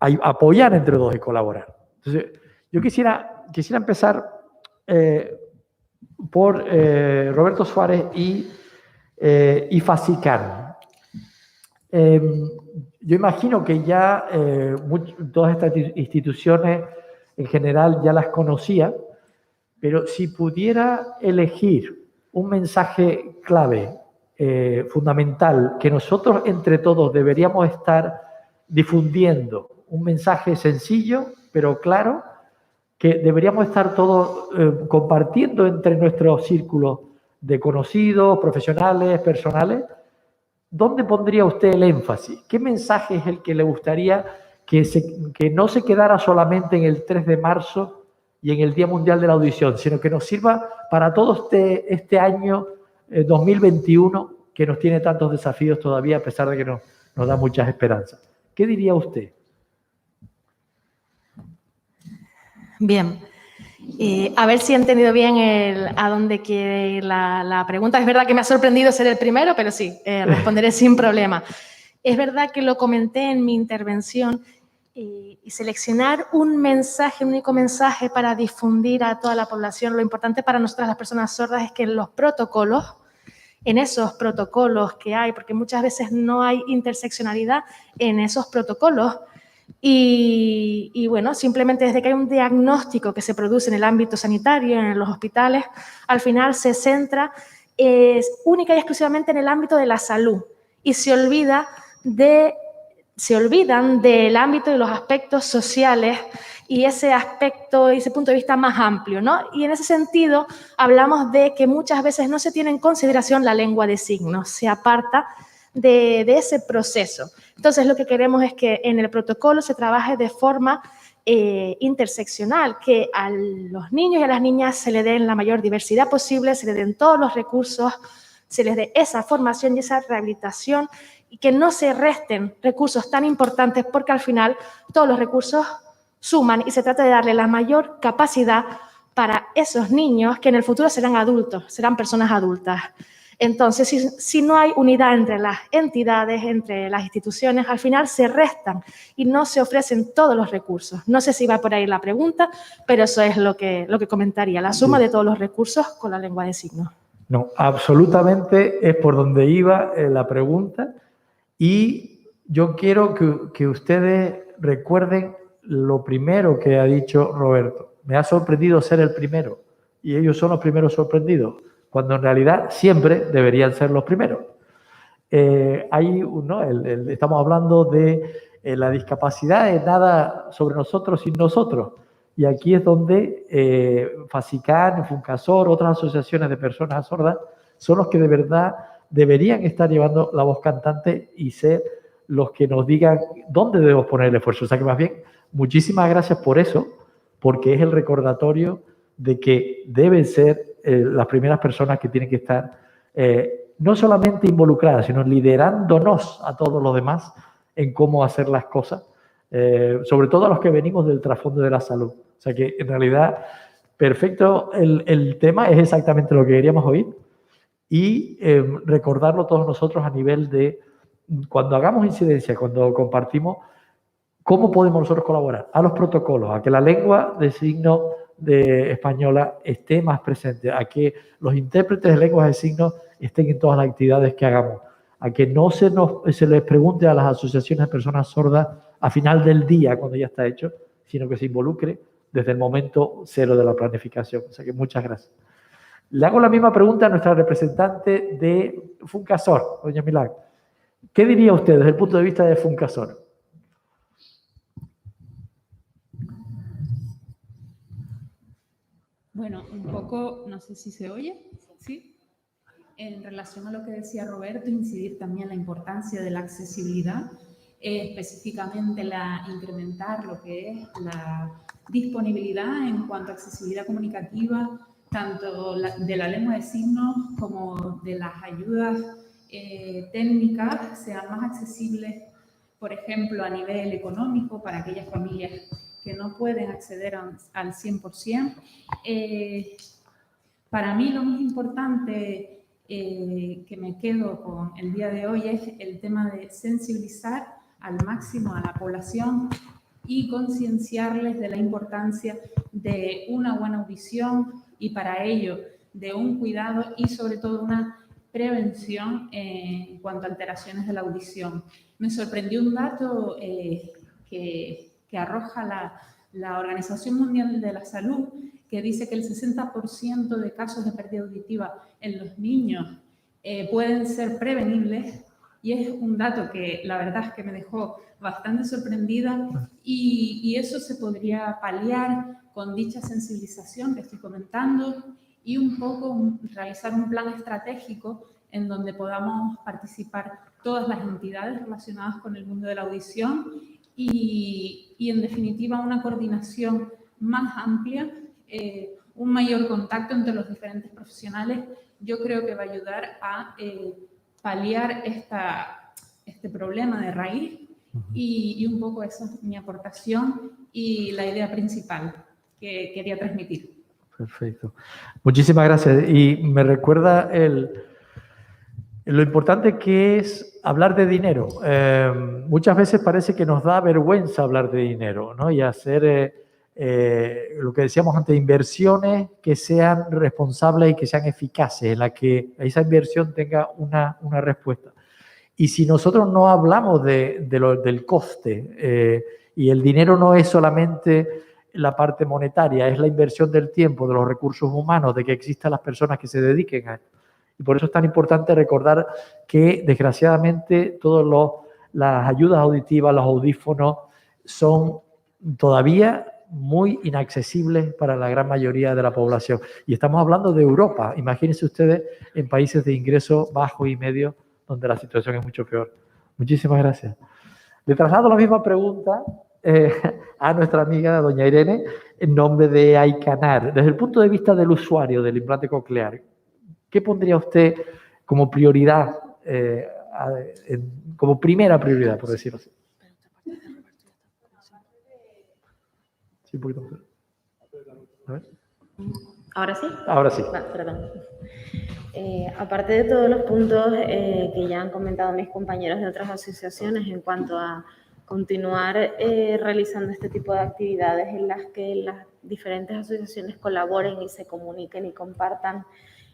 apoyar entre todos y colaborar. Entonces, yo quisiera empezar por Roberto Suárez y FASICAN. Yo imagino que ya todas estas instituciones en general ya las conocía, pero si pudiera elegir un mensaje clave, fundamental, que nosotros entre todos deberíamos estar difundiendo, un mensaje sencillo pero claro, que deberíamos estar todos compartiendo entre nuestros círculos de conocidos, profesionales, personales, ¿dónde pondría usted el énfasis? ¿Qué mensaje es el que le gustaría que no se quedara solamente en el 3 de marzo y en el Día Mundial de la Audición, sino que nos sirva para todo este año 2021 que nos tiene tantos desafíos todavía, a pesar de que nos da muchas esperanzas? ¿Qué diría usted? Bien, a ver si he entendido bien a dónde quiere la pregunta. Es verdad que me ha sorprendido ser el primero, pero sí, responderé sin problema. Es verdad que lo comenté en mi intervención y seleccionar un mensaje, un único mensaje para difundir a toda la población. Lo importante para nosotras las personas sordas es que en esos protocolos que hay, porque muchas veces no hay interseccionalidad en esos protocolos, y bueno, simplemente desde que hay un diagnóstico que se produce en el ámbito sanitario, en los hospitales, al final se centra única y exclusivamente en el ámbito de la salud y se olvidan del ámbito de los aspectos sociales y ese aspecto y ese punto de vista más amplio, ¿no? Y en ese sentido hablamos de que muchas veces no se tiene en consideración la lengua de signos, se aparta de ese proceso. Entonces, lo que queremos es que en el protocolo se trabaje de forma interseccional, que a los niños y a las niñas se les den la mayor diversidad posible, se les den todos los recursos, se les dé esa formación y esa rehabilitación y que no se resten recursos tan importantes porque al final todos los recursos suman y se trata de darle la mayor capacidad para esos niños que en el futuro serán adultos, serán personas adultas. Entonces, si no hay unidad entre las entidades, entre las instituciones, al final se restan y no se ofrecen todos los recursos. No sé si va por ahí la pregunta, pero eso es lo que comentaría, la suma de todos los recursos con la lengua de signos. No, absolutamente es por donde iba la pregunta y yo quiero que ustedes recuerden lo primero que ha dicho Roberto. Me ha sorprendido ser el primero y ellos son los primeros sorprendidos, cuando en realidad siempre deberían ser los primeros. Estamos hablando de la discapacidad, es nada sobre nosotros sin nosotros. Y aquí es donde FASICAN, FUNCASOR, otras asociaciones de personas sordas, son los que de verdad deberían estar llevando la voz cantante y ser los que nos digan dónde debemos poner el esfuerzo. O sea que más bien, muchísimas gracias por eso, porque es el recordatorio de que deben ser las primeras personas que tienen que estar no solamente involucradas, sino liderándonos a todos los demás en cómo hacer las cosas, sobre todo a los que venimos del trasfondo de la salud. O sea que en realidad, perfecto, el tema es exactamente lo que queríamos oír y recordarlo todos nosotros a nivel de cuando hagamos incidencia, cuando compartimos, ¿cómo podemos nosotros colaborar? A los protocolos, a que la lengua de signos española esté más presente, a que los intérpretes de lenguas de signos estén en todas las actividades que hagamos, a que no se les pregunte a las asociaciones de personas sordas a final del día, cuando ya está hecho, sino que se involucre desde el momento cero de la planificación. O sea que muchas gracias. Le hago la misma pregunta a nuestra representante de Funcasor, doña Milagro. ¿Qué diría usted desde el punto de vista de Funcasor? Bueno, un poco, no sé si se oye, ¿sí? En relación a lo que decía Roberto, incidir también la importancia de la accesibilidad, específicamente incrementar lo que es la disponibilidad en cuanto a accesibilidad comunicativa, tanto de la lengua de signos como de las ayudas técnicas sean más accesibles, por ejemplo, a nivel económico para aquellas familias que no pueden acceder al 100%. Para mí lo más importante que me quedo con el día de hoy es el tema de sensibilizar al máximo a la población y concienciarles de la importancia de una buena audición y para ello de un cuidado y sobre todo una prevención en cuanto a alteraciones de la audición. Me sorprendió un dato que arroja la Organización Mundial de la Salud, que dice que el 60% de casos de pérdida auditiva en los niños pueden ser prevenibles, y es un dato que la verdad es que me dejó bastante sorprendida y eso se podría paliar con dicha sensibilización que estoy comentando y un poco realizar un plan estratégico en donde podamos participar todas las entidades relacionadas con el mundo de la audición y en definitiva una coordinación más amplia, un mayor contacto entre los diferentes profesionales. Yo creo que va a ayudar a paliar este problema de raíz y un poco esa es mi aportación y la idea principal que quería transmitir. Perfecto. Muchísimas gracias. Y me recuerda lo importante que es hablar de dinero. Muchas veces parece que nos da vergüenza hablar de dinero, ¿no? Y hacer lo que decíamos antes, inversiones que sean responsables y que sean eficaces, en la que esa inversión tenga una respuesta. Y si nosotros no hablamos del coste, y el dinero no es solamente la parte monetaria, es la inversión del tiempo, de los recursos humanos, de que existan las personas que se dediquen a esto. Y por eso es tan importante recordar que, desgraciadamente, todas las ayudas auditivas, los audífonos, son todavía muy inaccesibles para la gran mayoría de la población. Y estamos hablando de Europa. Imagínense ustedes en países de ingreso bajo y medio, donde la situación es mucho peor. Muchísimas gracias. Le traslado la misma pregunta a nuestra amiga doña Irene en nombre de AICANAR. Desde el punto de vista del usuario del implante coclear, ¿qué pondría usted como prioridad, como primera prioridad, por decirlo así? Sí, un poquito más. A ver. ¿Ahora sí? Ahora sí. Perdón. Aparte de todos los puntos que ya han comentado mis compañeros de otras asociaciones en cuanto a continuar realizando este tipo de actividades en las que las diferentes asociaciones colaboren y se comuniquen y compartan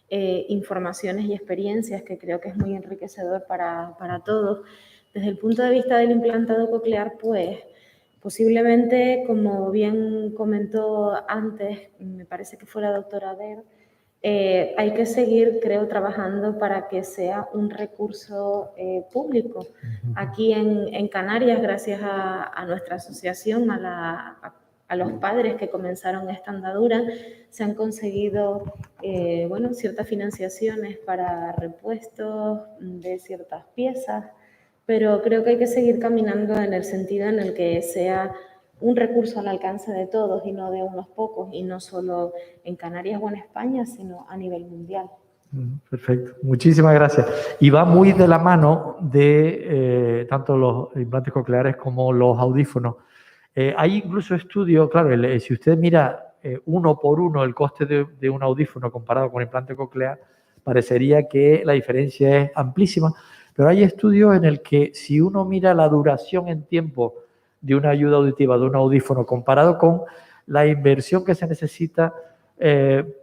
informaciones y experiencias, que creo que es muy enriquecedor para todos. Desde el punto de vista del implantado coclear, pues posiblemente, como bien comentó antes, me parece que fue la doctora Der, hay que seguir, creo, trabajando para que sea un recurso público. Aquí en Canarias, gracias a nuestra asociación, a los padres que comenzaron esta andadura, se han conseguido bueno, ciertas financiaciones para repuestos de ciertas piezas, pero creo que hay que seguir caminando en el sentido en el que sea un recurso al alcance de todos y no de unos pocos, y no solo en Canarias o en España, sino a nivel mundial. Perfecto, muchísimas gracias. Y va muy de la mano de tanto los implantes cocleares como los audífonos. Hay incluso estudios, claro, si usted mira uno por uno el coste de un audífono comparado con un implante coclear, parecería que la diferencia es amplísima, pero hay estudios en el que si uno mira la duración en tiempo de una ayuda auditiva, de un audífono, comparado con la inversión que se necesita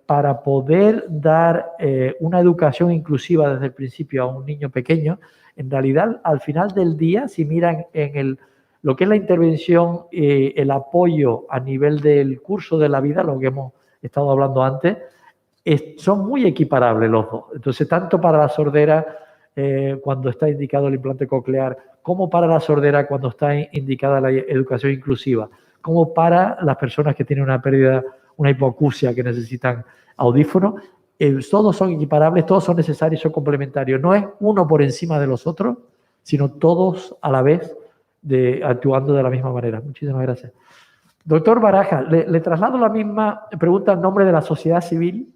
para poder dar una educación inclusiva desde el principio a un niño pequeño, en realidad, al final del día, si miran en lo que es la intervención, el apoyo a nivel del curso de la vida, lo que hemos estado hablando antes, son muy equiparables los dos. Entonces, tanto para la sordera, cuando está indicado el implante coclear, como para la sordera cuando está indicada la educación inclusiva, como para las personas que tienen una pérdida, una hipoacusia, que necesitan audífonos, todos son equiparables, todos son necesarios, son complementarios. No es uno por encima de los otros, sino todos a la vez, actuando de la misma manera. Muchísimas gracias. Doctor Baraja, le traslado la misma pregunta en nombre de la sociedad civil.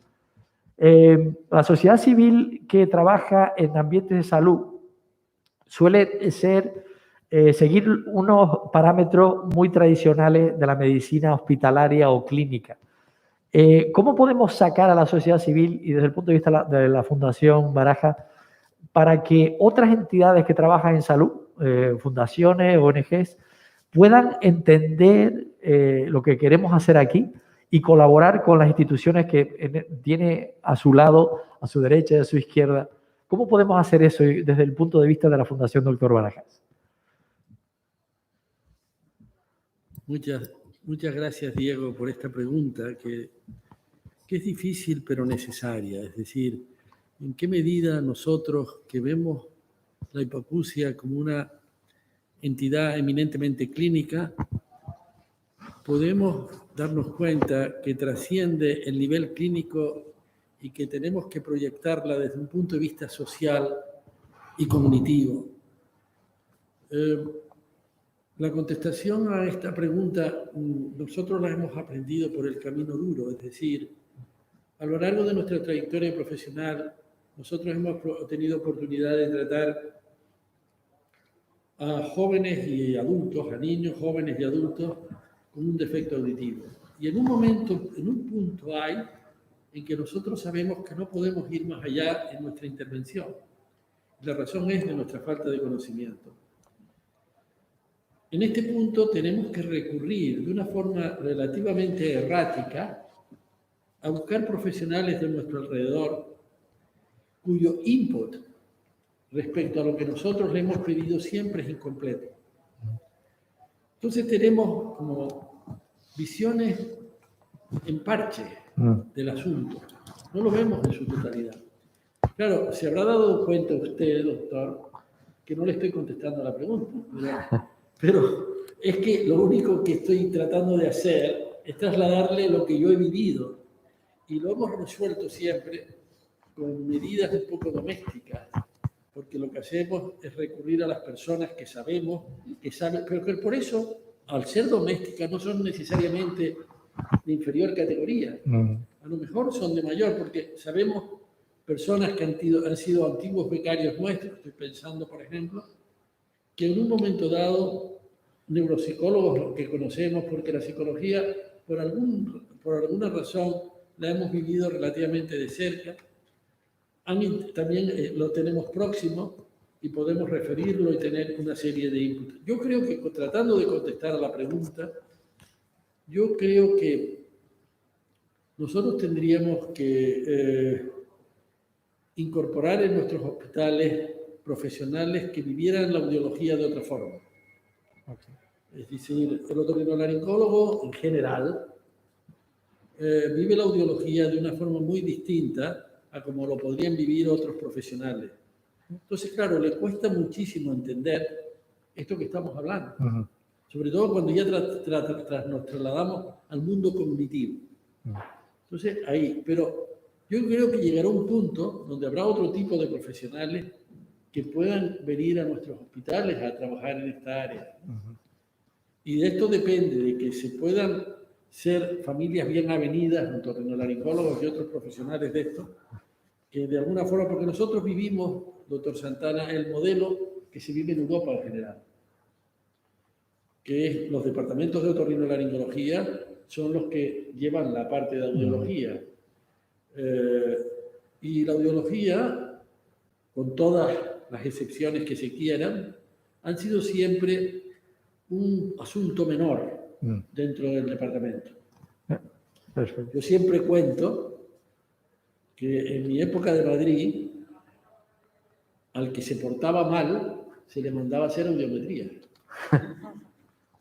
La sociedad civil que trabaja en ambientes de salud suele seguir unos parámetros muy tradicionales de la medicina hospitalaria o clínica. ¿Cómo podemos sacar a la sociedad civil y desde el punto de vista de la Fundación Baraja para que otras entidades que trabajan en salud, fundaciones, ONGs, puedan entender lo que queremos hacer aquí y colaborar con las instituciones que tiene a su lado, a su derecha y a su izquierda? ¿Cómo podemos hacer eso desde el punto de vista de la Fundación Dr. Barajas? Muchas gracias, Diego, por esta pregunta que es difícil pero necesaria. Es decir, ¿en qué medida nosotros que vemos la hipoacusia como una entidad eminentemente clínica podemos darnos cuenta que trasciende el nivel clínico y que tenemos que proyectarla desde un punto de vista social y cognitivo? La contestación a esta pregunta nosotros la hemos aprendido por el camino duro, es decir, a lo largo de nuestra trayectoria profesional nosotros hemos tenido oportunidad de tratar a jóvenes y adultos, a niños, jóvenes y adultos con un defecto auditivo. Y en un punto hay en que nosotros sabemos que no podemos ir más allá en nuestra intervención. La razón es de nuestra falta de conocimiento. En este punto tenemos que recurrir de una forma relativamente errática a buscar profesionales de nuestro alrededor cuyo input respecto a lo que nosotros le hemos pedido siempre es incompleto. Entonces tenemos como visiones en parche del asunto. No lo vemos en su totalidad. Claro, se habrá dado cuenta usted, doctor, que no le estoy contestando a la pregunta, pero es que lo único que estoy tratando de hacer es trasladarle lo que yo he vivido y lo hemos resuelto siempre con medidas un poco domésticas, porque lo que hacemos es recurrir a las personas que sabemos, que saben, pero que por eso, al ser domésticas, no son necesariamente de inferior categoría. A lo mejor son de mayor, porque sabemos personas que han sido antiguos becarios nuestros, estoy pensando, por ejemplo, que en un momento dado, neuropsicólogos que conocemos, porque la psicología, por alguna razón, la hemos vivido relativamente de cerca, también lo tenemos próximo y podemos referirlo y tener una serie de inputs. Yo creo que, tratando de contestar a la pregunta, yo creo que nosotros tendríamos que incorporar en nuestros hospitales profesionales que vivieran la audiología de otra forma. Es decir, el otorrinolaringólogo en general vive la audiología de una forma muy distinta a como lo podrían vivir otros profesionales. Entonces, claro, le cuesta muchísimo entender esto que estamos hablando. Sobre todo cuando ya nos trasladamos al mundo cognitivo. Entonces, ahí, pero yo creo que llegará un punto donde habrá otro tipo de profesionales que puedan venir a nuestros hospitales a trabajar en esta área. Y de esto depende de que se puedan ser familias bien avenidas, otorrinolaringólogos y otros profesionales de esto, que de alguna forma, porque nosotros vivimos, doctor Santana, el modelo que se vive en Europa en general, que es los departamentos de otorrinolaringología son los que llevan la parte de audiología. Y la audiología, con todas las excepciones que se quieran, han sido siempre un asunto menor dentro del departamento. Perfecto. Yo siempre cuento que en mi época de Madrid, al que se portaba mal, se le mandaba a hacer audiometría.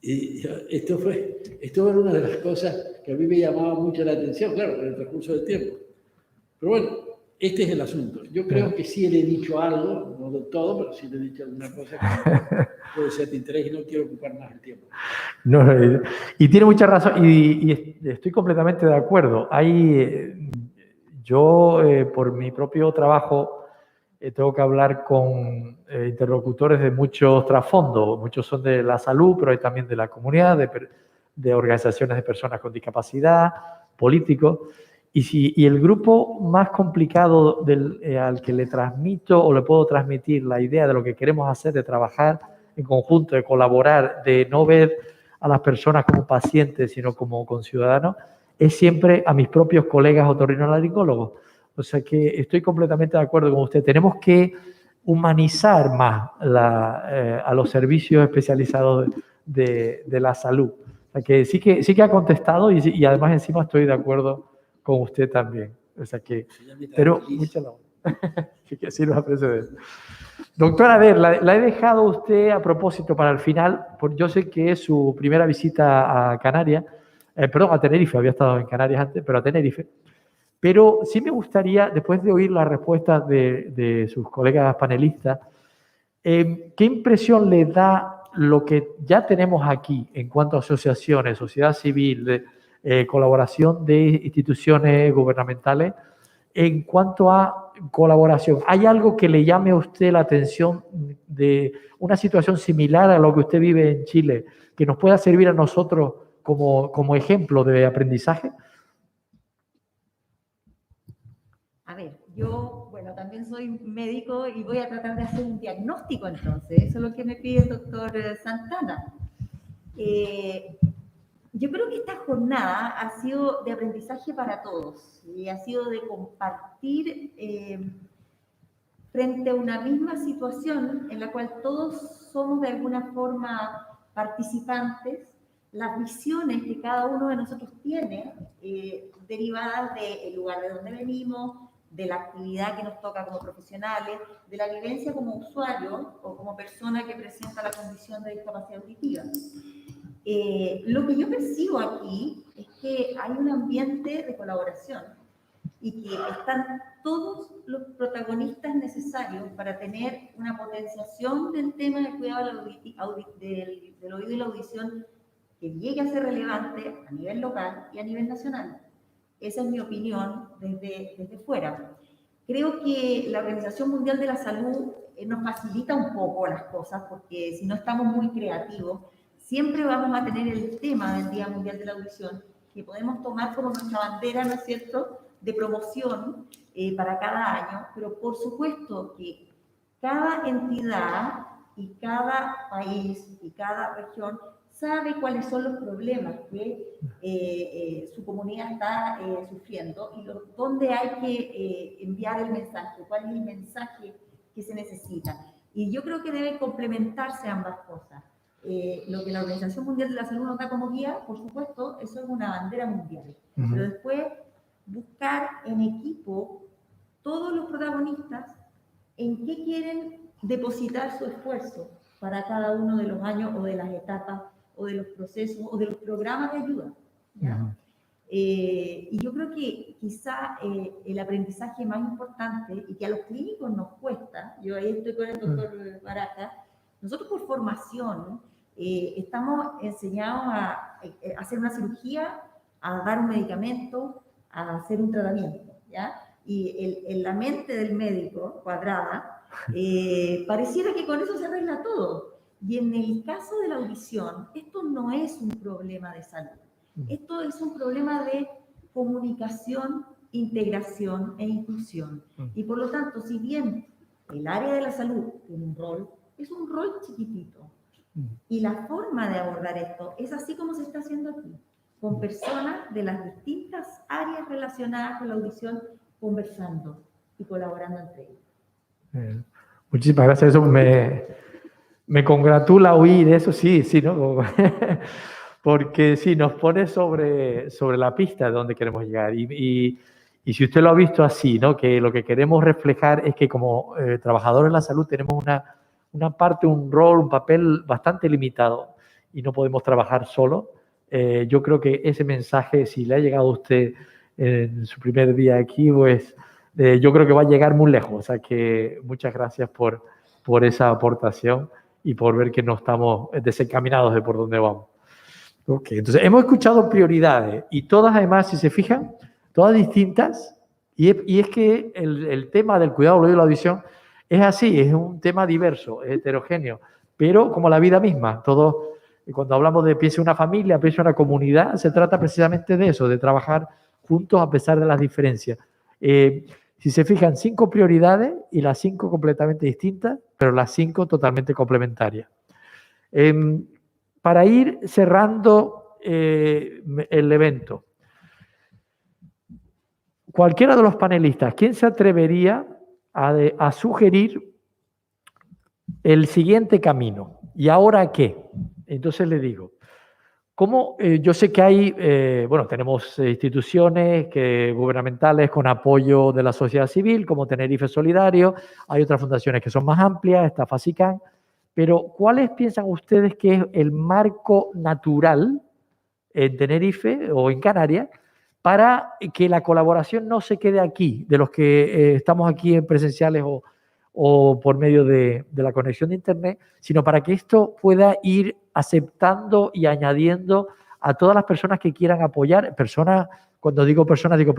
Y esto era una de las cosas que a mí me llamaba mucho la atención, claro, en el transcurso del tiempo. Pero bueno, este es el asunto. Yo creo que sí le he dicho algo, no de todo, pero sí le he dicho alguna cosa que puede ser de interés y no quiero ocupar más el tiempo. No, y tiene mucha razón, y estoy completamente de acuerdo. Yo, por mi propio trabajo, tengo que hablar con interlocutores de muchos trasfondos. Muchos son de la salud, pero hay también de la comunidad, de organizaciones de personas con discapacidad, políticos. Y el grupo más complicado al que le transmito o le puedo transmitir la idea de lo que queremos hacer, de trabajar en conjunto, de colaborar, de no ver a las personas como pacientes, sino como conciudadanos, es siempre a mis propios colegas otorrinolaringólogos. O sea que estoy completamente de acuerdo con usted. Tenemos que humanizar más a los servicios especializados de la salud. O sea que sí que ha contestado y además encima estoy de acuerdo con usted también. O sea que, pero mucha labor. Que así nos precede. Doctora, a ver, la he dejado a usted a propósito para el final, porque yo sé que es su primera visita a Canarias, a Tenerife, había estado en Canarias antes, pero a Tenerife. Pero sí me gustaría, después de oír las respuestas de sus colegas panelistas, ¿qué impresión le da lo que ya tenemos aquí en cuanto a asociaciones, sociedad civil, colaboración de instituciones gubernamentales, en cuanto a colaboración? ¿Hay algo que le llame a usted la atención de una situación similar a lo que usted vive en Chile, que nos pueda servir a nosotros como ejemplo de aprendizaje? A ver, yo, bueno, también soy médico y voy a tratar de hacer un diagnóstico entonces. Eso es lo que me pide el doctor Santana. Yo creo que esta jornada ha sido de aprendizaje para todos y ha sido de compartir frente a una misma situación en la cual todos somos de alguna forma participantes, las visiones que cada uno de nosotros tiene derivadas del lugar de donde venimos, de la actividad que nos toca como profesionales, de la vivencia como usuario o como persona que presenta la condición de discapacidad auditiva. Lo que yo percibo aquí es que hay un ambiente de colaboración y que están todos los protagonistas necesarios para tener una potenciación del tema del cuidado del oído y la audición que llegue a ser relevante a nivel local y a nivel nacional. Esa es mi opinión desde fuera. Creo que la Organización Mundial de la Salud nos facilita un poco las cosas, porque si no estamos muy creativos, siempre vamos a tener el tema del Día Mundial de la Audición, que podemos tomar como nuestra bandera, ¿no es cierto?, de promoción para cada año, pero por supuesto que cada entidad y cada país y cada región sabe cuáles son los problemas que su comunidad está sufriendo y dónde hay que enviar el mensaje, cuál es el mensaje que se necesita. Y yo creo que deben complementarse ambas cosas. Lo que la Organización Mundial de la Salud nos da como guía, por supuesto, eso es una bandera mundial. Pero después, buscar en equipo todos los protagonistas en qué quieren depositar su esfuerzo para cada uno de los años o de las etapas o de los procesos o de los programas de ayuda, ¿ya? Y yo creo que quizá el aprendizaje más importante y que a los clínicos nos cuesta, yo ahí estoy con el doctor Baraja, nosotros por formación estamos enseñados a hacer una cirugía, a dar un medicamento, a hacer un tratamiento, ¿ya? Y en la mente del médico cuadrada, pareciera que con eso se arregla todo. Y en el caso de la audición, esto no es un problema de salud. Esto es un problema de comunicación, integración e inclusión. Y por lo tanto, si bien el área de la salud tiene un rol, es un rol chiquitito. Y la forma de abordar esto es así como se está haciendo aquí, con personas de las distintas áreas relacionadas con la audición conversando y colaborando entre ellos. Muchísimas gracias. Eso me congratula oír eso, sí, ¿no? Porque sí, nos pone sobre la pista de dónde queremos llegar. Y si usted lo ha visto así, ¿no? Que lo que queremos reflejar es que como trabajadores de la salud tenemos una parte, un rol, un papel bastante limitado y no podemos trabajar solo. Yo creo que ese mensaje, si le ha llegado a usted en su primer día aquí, pues yo creo que va a llegar muy lejos. O sea que muchas gracias por esa aportación y por ver que no estamos desencaminados de por dónde vamos. Ok, entonces hemos escuchado prioridades y todas además, si se fijan, todas distintas, y es que el tema del cuidado del oído y la audición es así, es un tema diverso, es heterogéneo, pero como la vida misma, todo, cuando hablamos de piensa una familia, piensa una comunidad, se trata precisamente de eso, de trabajar juntos a pesar de las diferencias. Si se fijan, 5 prioridades y las 5 completamente distintas, pero las 5 totalmente complementarias. Para ir cerrando el evento, cualquiera de los panelistas, ¿quién se atrevería a sugerir el siguiente camino? ¿Y ahora qué? Entonces le digo, ¿cómo? Yo sé que hay, bueno, tenemos instituciones gubernamentales con apoyo de la sociedad civil, como Tenerife Solidario, hay otras fundaciones que son más amplias, está FACICAN, pero ¿cuáles piensan ustedes que es el marco natural en Tenerife o en Canarias para que la colaboración no se quede aquí, de los que estamos aquí en presenciales o por medio de la conexión de Internet, sino para que esto pueda ir aceptando y añadiendo a todas las personas que quieran apoyar? Personas, cuando digo personas, digo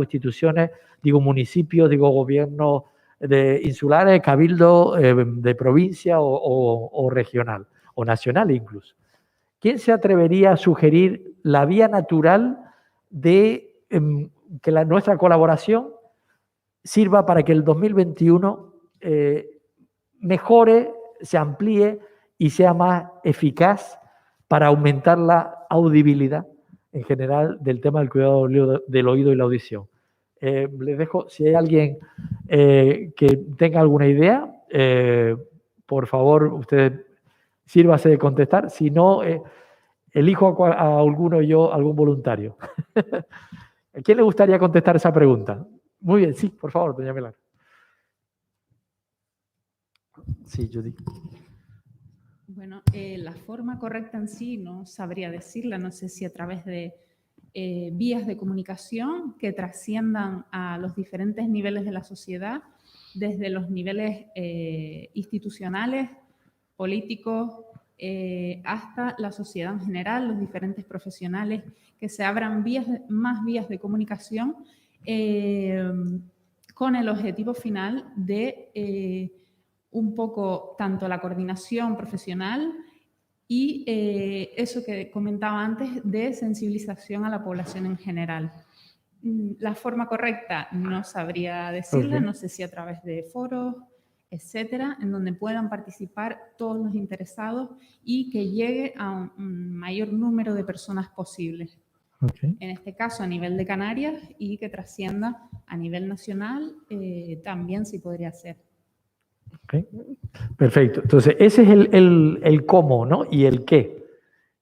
instituciones, digo municipios, digo gobiernos de insulares, cabildo de provincia o regional, o nacional incluso. ¿Quién se atrevería a sugerir la vía natural de que nuestra colaboración sirva para que el 2021 mejore, se amplíe y sea más eficaz para aumentar la audibilidad en general del tema del cuidado del oído y la audición? Les dejo, si hay alguien que tenga alguna idea, por favor, usted sírvase de contestar. Si no, elijo a alguno yo, algún voluntario. ¿A quién le gustaría contestar esa pregunta? Muy bien, sí, por favor, doña Melar. Sí, Judy. Bueno, la forma correcta en sí no sabría decirla, no sé si a través de vías de comunicación que trasciendan a los diferentes niveles de la sociedad, desde los niveles institucionales, políticos, hasta la sociedad en general, los diferentes profesionales, que se abran más vías de comunicación con el objetivo final de un poco tanto la coordinación profesional y eso que comentaba antes de sensibilización a la población en general. La forma correcta no sabría decirla, no sé si a través de foros, etcétera, en donde puedan participar todos los interesados y que llegue a un mayor número de personas posibles. En este caso a nivel de Canarias y que trascienda a nivel nacional, también sí podría ser. Okay. Perfecto. Entonces, ese es el cómo, ¿no? Y el qué.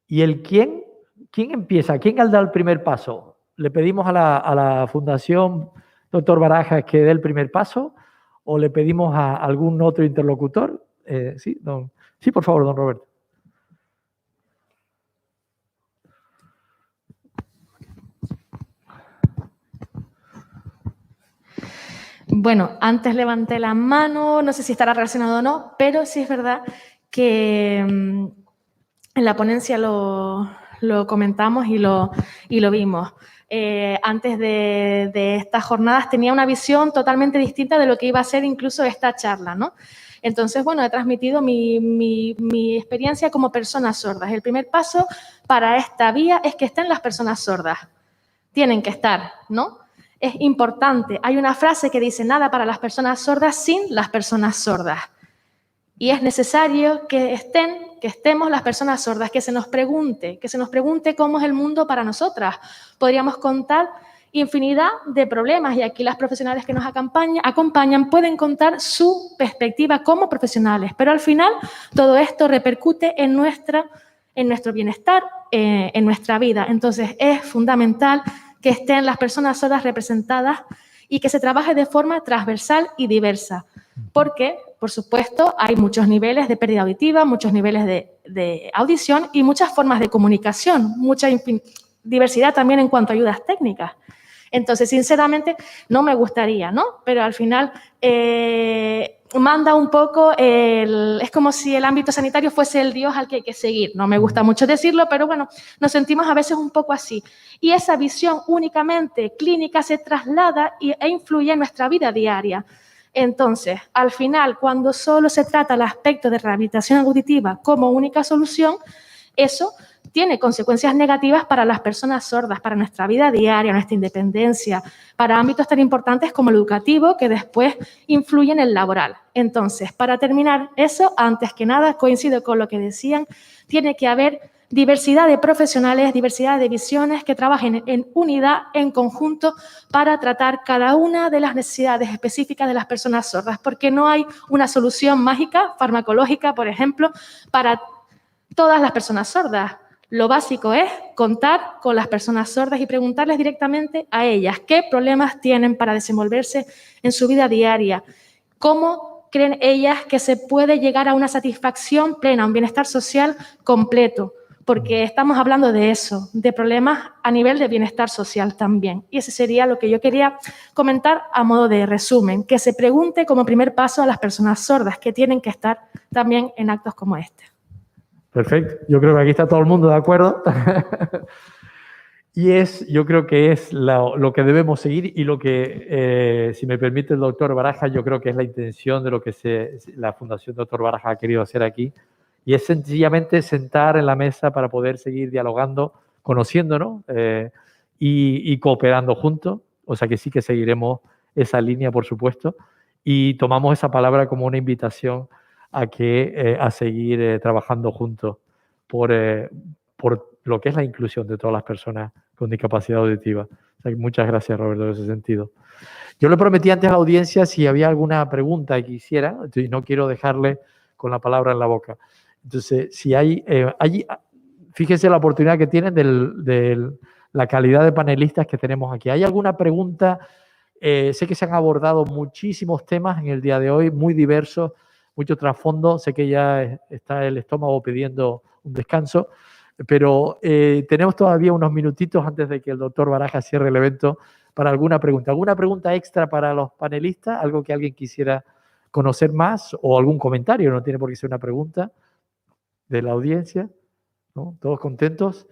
¿Y el quién? ¿Quién empieza? ¿Quién da el primer paso? ¿Le pedimos a la Fundación Dr. Barajas que dé el primer paso? ¿O le pedimos a algún otro interlocutor? Sí, por favor, don Roberto. Bueno, antes levanté la mano, no sé si estará relacionado o no, pero sí es verdad que en la ponencia lo comentamos y lo vimos. Antes de estas jornadas tenía una visión totalmente distinta de lo que iba a ser incluso esta charla, ¿no? Entonces, bueno, he transmitido mi experiencia como personas sordas. El primer paso para esta vía es que estén las personas sordas. Tienen que estar, ¿no? Es importante. Hay una frase que dice nada para las personas sordas sin las personas sordas. Y es necesario que estemos las personas sordas, que se nos pregunte cómo es el mundo para nosotras. Podríamos contar infinidad de problemas y aquí las profesionales que nos acompañan pueden contar su perspectiva como profesionales, pero al final todo esto repercute en nuestro bienestar, en nuestra vida. Entonces es fundamental que estén las personas sordas representadas y que se trabaje de forma transversal y diversa, porque, por supuesto, hay muchos niveles de pérdida auditiva, muchos niveles de audición y muchas formas de comunicación, mucha diversidad también en cuanto a ayudas técnicas. Entonces, sinceramente, no me gustaría, ¿no? Pero al final manda un poco, es como si el ámbito sanitario fuese el Dios al que hay que seguir. No me gusta mucho decirlo, pero bueno, nos sentimos a veces un poco así. Y esa visión únicamente clínica se traslada e influye en nuestra vida diaria. Entonces, al final, cuando solo se trata el aspecto de rehabilitación auditiva como única solución, eso tiene consecuencias negativas para las personas sordas, para nuestra vida diaria, nuestra independencia, para ámbitos tan importantes como el educativo, que después influyen en el laboral. Entonces, para terminar eso, antes que nada, coincido con lo que decían, tiene que haber diversidad de profesionales, diversidad de visiones que trabajen en unidad, en conjunto, para tratar cada una de las necesidades específicas de las personas sordas, porque no hay una solución mágica, farmacológica, por ejemplo, para todas las personas sordas. Lo básico es contar con las personas sordas y preguntarles directamente a ellas qué problemas tienen para desenvolverse en su vida diaria, cómo creen ellas que se puede llegar a una satisfacción plena, un bienestar social completo, porque estamos hablando de eso, de problemas a nivel de bienestar social también. Y ese sería lo que yo quería comentar a modo de resumen, que se pregunte como primer paso a las personas sordas que tienen que estar también en actos como este. Perfecto. Yo creo que aquí está todo el mundo de acuerdo. Y yo creo que es lo que debemos seguir y lo que, si me permite el doctor Baraja, yo creo que es la intención de lo que la Fundación Dr. Baraja ha querido hacer aquí. Y es sencillamente sentar en la mesa para poder seguir dialogando, conociéndonos y cooperando juntos. O sea que sí que seguiremos esa línea, por supuesto. Y tomamos esa palabra como una invitación a seguir trabajando juntos por lo que es la inclusión de todas las personas con discapacidad auditiva. O sea, que muchas gracias, Roberto, en ese sentido. Yo le prometí antes a la audiencia si había alguna pregunta que quisiera, y no quiero dejarle con la palabra en la boca. Entonces, si hay fíjese la oportunidad que tienen de la calidad de panelistas que tenemos aquí. ¿Hay alguna pregunta? Sé que se han abordado muchísimos temas en el día de hoy, muy diversos, mucho trasfondo. Sé que ya está el estómago pidiendo un descanso, pero tenemos todavía unos minutitos antes de que el doctor Baraja cierre el evento para alguna pregunta. ¿Alguna pregunta extra para los panelistas? ¿Algo que alguien quisiera conocer más? ¿O algún comentario? No tiene por qué ser una pregunta de la audiencia, ¿no? ¿Todos contentos?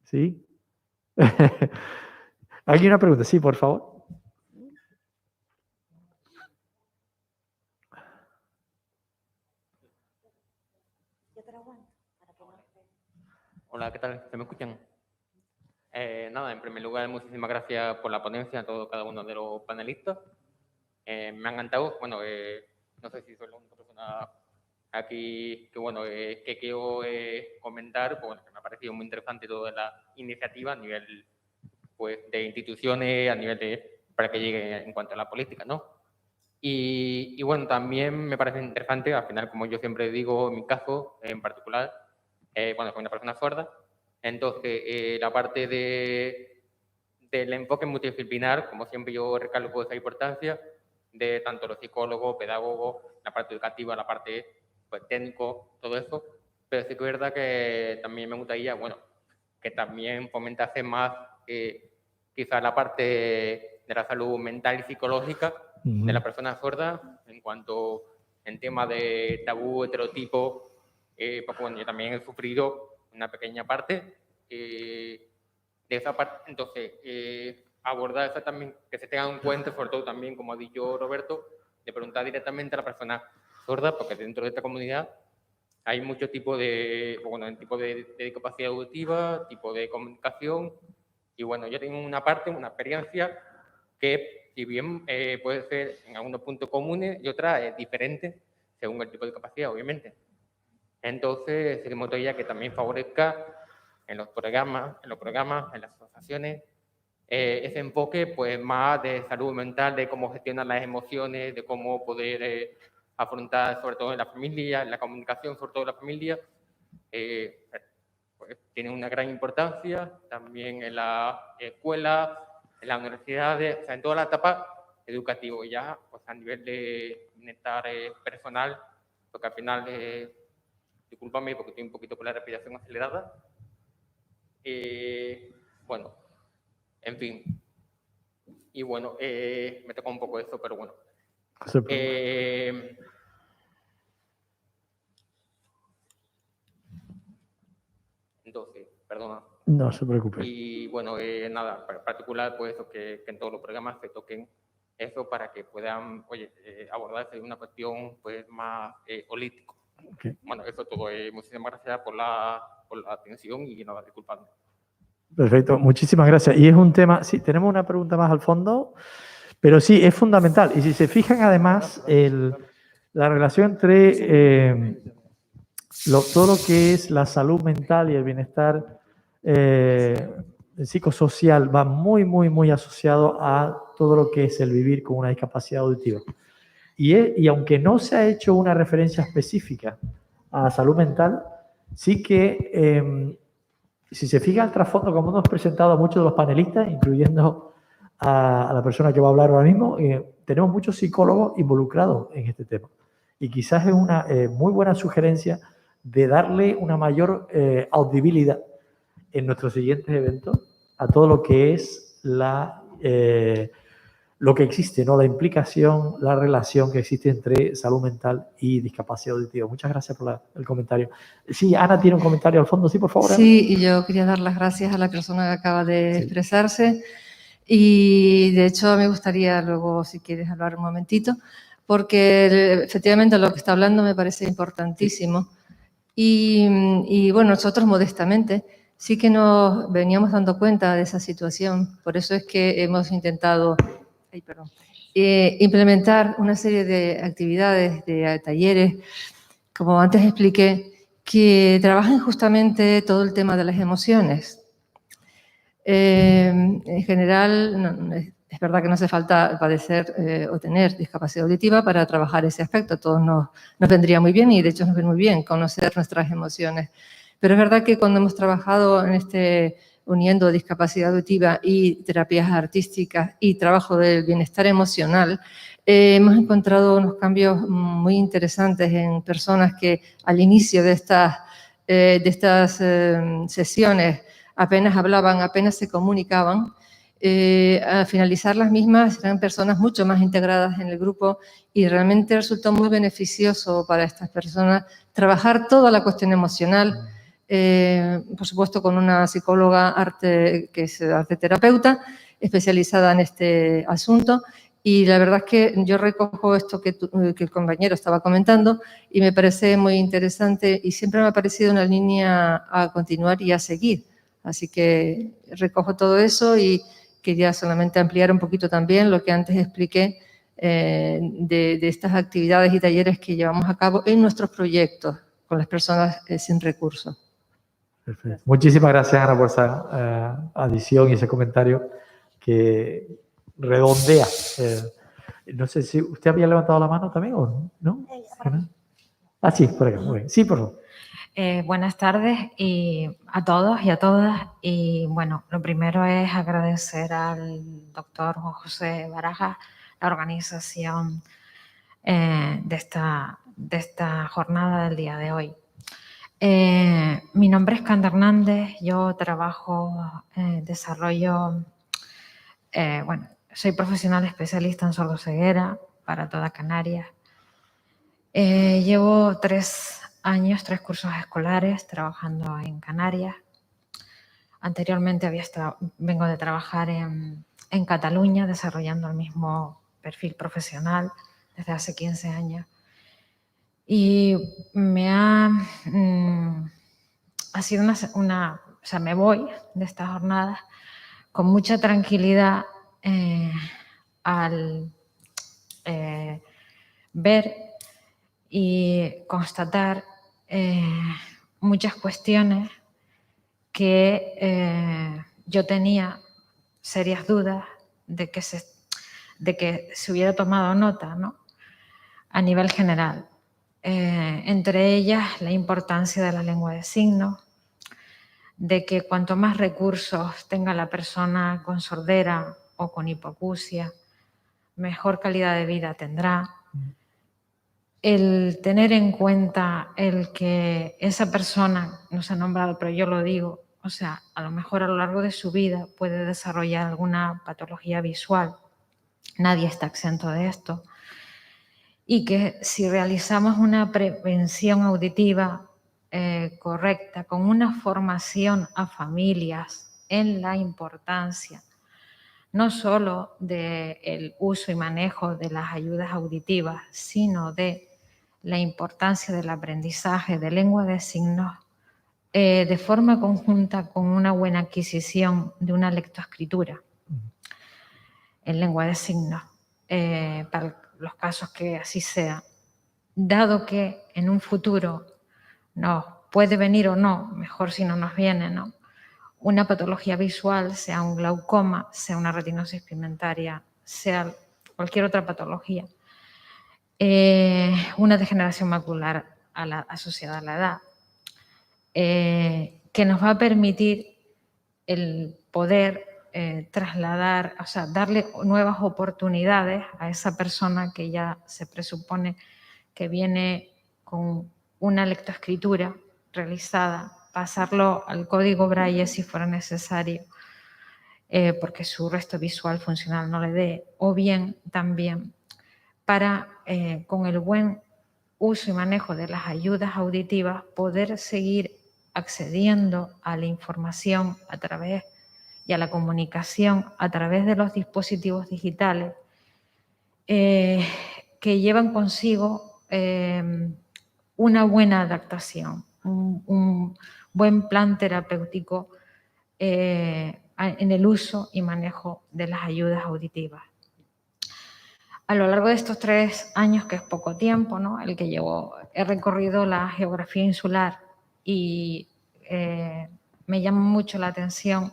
¿Sí? ¿Alguien una pregunta? Sí, por favor. Hola, ¿qué tal? ¿Se me escuchan? Nada, en primer lugar, muchísimas gracias por la ponencia a cada uno de los panelistas. Me ha encantado. Bueno, no sé si soy la única persona aquí que quiero comentar, pues, bueno, que me ha parecido muy interesante toda la iniciativa a nivel pues, de instituciones, a nivel para que llegue en cuanto a la política, ¿no? Y bueno, también me parece interesante, al final, como yo siempre digo, en mi caso en particular, bueno, soy una persona sorda, entonces la parte del enfoque multidisciplinar, como siempre yo recalco esa importancia, de tanto los psicólogos, pedagogos, la parte educativa, la parte pues, técnico, todo eso, pero sí que es verdad que también me gustaría, bueno, que también fomentase más quizás la parte de la salud mental y psicológica de la persona sorda, en cuanto en tema de tabú, estereotipo, pues bueno, yo también he sufrido una pequeña parte de esa parte, entonces abordar eso también, que se tengan en cuenta, sobre todo también, como ha dicho Roberto, de preguntar directamente a la persona sorda, porque dentro de esta comunidad hay muchos tipos de, bueno, tipo de discapacidad auditiva, tipo de comunicación, y bueno, yo tengo una experiencia que, si bien puede ser en algunos puntos comunes y otras diferentes, según el tipo de discapacidad, obviamente. Entonces, sería ya que también favorezca en los programas, en las asociaciones, ese enfoque pues más de salud mental, de cómo gestionar las emociones, de cómo poder afrontar, sobre todo en la familia, en la comunicación, sobre todo en la familia, pues, tiene una gran importancia también en la escuela, en las universidades, o sea, en toda la etapa educativa, ya pues, a nivel de bienestar personal, porque al final, discúlpame porque estoy un poquito con la respiración acelerada, bueno, en fin, y bueno, me toca un poco eso, pero bueno. Entonces, perdona. No se preocupe. Y bueno, nada, en particular, pues eso, que en todos los programas se toquen eso para que puedan, abordarse de una cuestión pues más holística. Okay. Bueno, eso todo. Muchísimas gracias por la atención y nada, disculpadme. Perfecto, muchísimas gracias. Y es un tema, sí, tenemos una pregunta más al fondo, pero sí, es fundamental. Y si se fijan además, la relación entre todo lo que es la salud mental y el bienestar psicosocial va muy, muy, muy asociado a todo lo que es el vivir con una discapacidad auditiva. Y aunque no se ha hecho una referencia específica a salud mental, sí que, si se fija el trasfondo, como hemos presentado a muchos de los panelistas, incluyendo a la persona que va a hablar ahora mismo, tenemos muchos psicólogos involucrados en este tema. Y quizás es una muy buena sugerencia de darle una mayor audibilidad en nuestros siguientes eventos a todo lo que es lo que existe, ¿no? La implicación, la relación que existe entre salud mental y discapacidad auditiva. Muchas gracias por el comentario. Sí, Ana tiene un comentario al fondo, sí, por favor. Sí, y yo quería dar las gracias a la persona que acaba de expresarse. Y de hecho me gustaría luego, si quieres, hablar un momentito, porque efectivamente lo que está hablando me parece importantísimo. Y bueno, nosotros modestamente sí que nos veníamos dando cuenta de esa situación. Por eso es que hemos intentado implementar una serie de actividades, de talleres, como antes expliqué, que trabajan justamente todo el tema de las emociones. En general, es verdad que no hace falta padecer o tener discapacidad auditiva para trabajar ese aspecto. A todos nos vendría muy bien y de hecho nos viene muy bien conocer nuestras emociones. Pero es verdad que cuando hemos trabajado en uniendo discapacidad auditiva y terapias artísticas y trabajo del bienestar emocional, hemos encontrado unos cambios muy interesantes en personas que al inicio de estas sesiones apenas hablaban, apenas se comunicaban. Al finalizar las mismas eran personas mucho más integradas en el grupo y realmente resultó muy beneficioso para estas personas trabajar toda la cuestión emocional, por supuesto con una psicóloga que es arteterapeuta especializada en este asunto. Y la verdad es que yo recojo esto que el compañero estaba comentando y me parece muy interesante y siempre me ha parecido una línea a continuar y a seguir. Así que recojo todo eso y quería solamente ampliar un poquito también lo que antes expliqué de estas actividades y talleres que llevamos a cabo en nuestros proyectos con las personas sin recursos. Perfecto. Muchísimas gracias, Ana, por esa adición y ese comentario que redondea. No sé si usted había levantado la mano también o no. Ah, sí, por acá. Muy bien. Sí, por favor. Buenas tardes a todos y a todas. Y bueno, lo primero es agradecer al doctor Juan José Barajas la organización de esta jornada del día de hoy. Mi nombre es Canda Hernández, yo trabajo en desarrollo, soy profesional especialista en sordoceguera para toda Canarias. Llevo 3 cursos escolares trabajando en Canarias. Anteriormente vengo de trabajar en Cataluña desarrollando el mismo perfil profesional desde hace 15 años. Y me ha sido o sea, me voy de estas jornadas con mucha tranquilidad al ver y constatar muchas cuestiones que yo tenía serias dudas de que se hubiera tomado nota, ¿no? A nivel general. Entre ellas, la importancia de la lengua de signos, de que cuanto más recursos tenga la persona con sordera o con hipoacusia, mejor calidad de vida tendrá. El tener en cuenta el que esa persona, no se ha nombrado, pero yo lo digo, o sea, a lo mejor a lo largo de su vida puede desarrollar alguna patología visual. Nadie está exento de esto. Y que si realizamos una prevención auditiva correcta, con una formación a familias en la importancia no solo del uso y manejo de las ayudas auditivas, sino de la importancia del aprendizaje de lengua de signos de forma conjunta con una buena adquisición de una lectoescritura en lengua de signos, para los casos que así sea, dado que en un futuro nos puede venir o no, mejor si no nos viene, ¿no?, una patología visual, sea un glaucoma, sea una retinosis pigmentaria, sea cualquier otra patología, una degeneración macular asociada a la edad, que nos va a permitir el poder trasladar, o sea, darle nuevas oportunidades a esa persona que ya se presupone que viene con una lectoescritura realizada, pasarlo al código Braille si fuera necesario, porque su resto visual funcional no le dé, o bien también para, con el buen uso y manejo de las ayudas auditivas, poder seguir accediendo a la información a través y a la comunicación a través de los dispositivos digitales que llevan consigo una buena adaptación, un buen plan terapéutico en el uso y manejo de las ayudas auditivas. A lo largo de estos 3 años, que es poco tiempo, ¿no?, el que llevo, he recorrido la geografía insular y me llama mucho la atención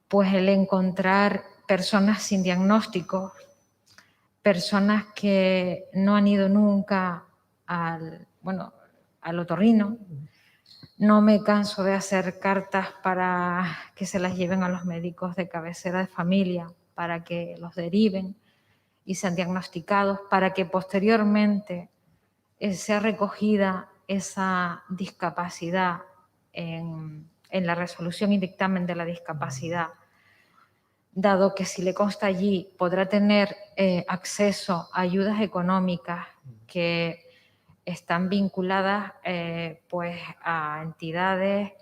pues el encontrar personas sin diagnóstico, personas que no han ido nunca al otorrino. No me canso de hacer cartas para que se las lleven a los médicos de cabecera de familia, para que los deriven y sean diagnosticados, para que posteriormente sea recogida esa discapacidad en la resolución y dictamen de la discapacidad, dado que si le consta allí podrá tener acceso a ayudas económicas que están vinculadas pues a entidades,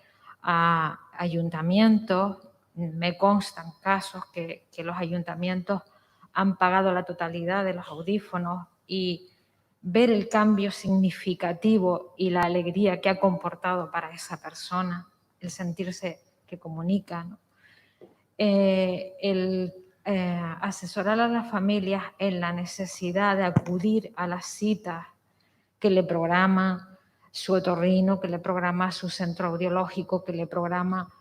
a ayuntamientos. Me constan casos que los ayuntamientos han pagado la totalidad de los audífonos, y ver el cambio significativo y la alegría que ha comportado para esa persona, el sentirse que comunica, ¿no?, el asesorar a las familias en la necesidad de acudir a las citas que le programa su otorrino, que le programa su centro audiológico, que le programa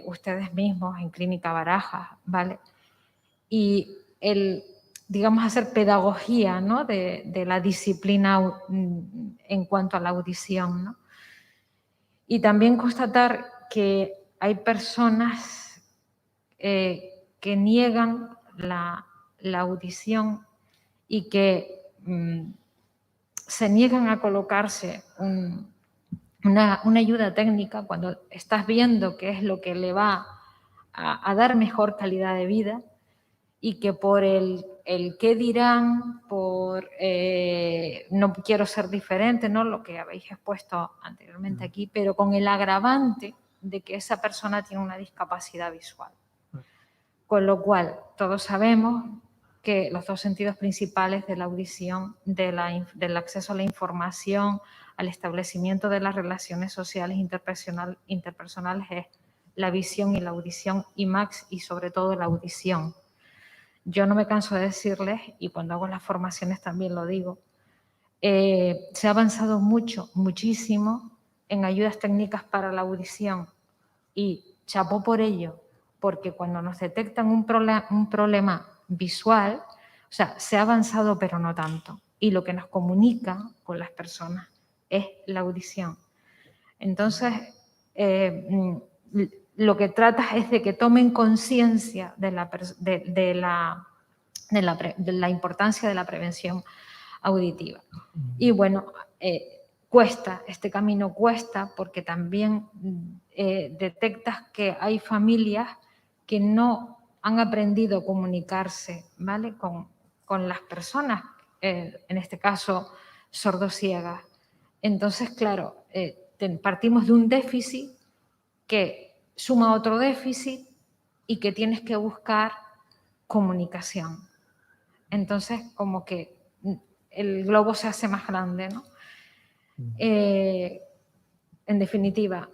ustedes mismos en Clínica Barajas, ¿vale? Y el, digamos, hacer pedagogía, ¿no?, de la disciplina en cuanto a la audición, ¿no? Y también constatar que hay personas que niegan la audición y que se niegan a colocarse una ayuda técnica cuando estás viendo qué es lo que le va a dar mejor calidad de vida, y que por el qué dirán, por no quiero ser diferente, ¿no?, lo que habéis expuesto anteriormente aquí, pero con el agravante de que esa persona tiene una discapacidad visual. Con lo cual, todos sabemos que los dos sentidos principales de la audición, del acceso a la información, al establecimiento de las relaciones sociales interpersonales es la visión y la audición, y sobre todo la audición. Yo no me canso de decirles, y cuando hago las formaciones también lo digo, se ha avanzado muchísimo en ayudas técnicas para la audición, y chapó por ello, porque cuando nos detectan un problema visual, o sea, se ha avanzado pero no tanto, y lo que nos comunica con las personas es la audición. Entonces, lo que tratas es de que tomen conciencia de la importancia de la prevención auditiva. Y bueno, este camino cuesta porque también detectas que hay familias que no han aprendido a comunicarse, ¿vale? con las personas, en este caso sordociegas. Entonces, claro, partimos de un déficit que suma otro déficit y que tienes que buscar comunicación. Entonces, como que el globo se hace más grande, ¿no? En definitiva,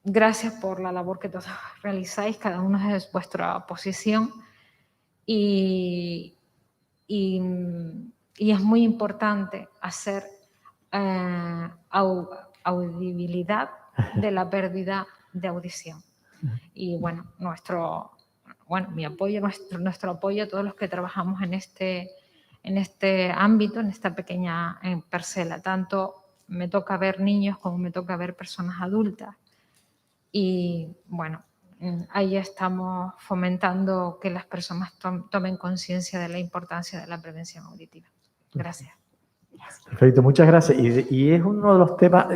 gracias por la labor que todos realizáis, cada uno es vuestra posición, y es muy importante hacer audibilidad de la pérdida de audición. Y bueno, mi apoyo, nuestro apoyo a todos los que trabajamos en este ámbito, en esta pequeña parcela. Tanto me toca ver niños como me toca ver personas adultas. Y bueno, ahí estamos fomentando que las personas tomen conciencia de la importancia de la prevención auditiva. Gracias. Perfecto, muchas gracias. Y es uno de los temas,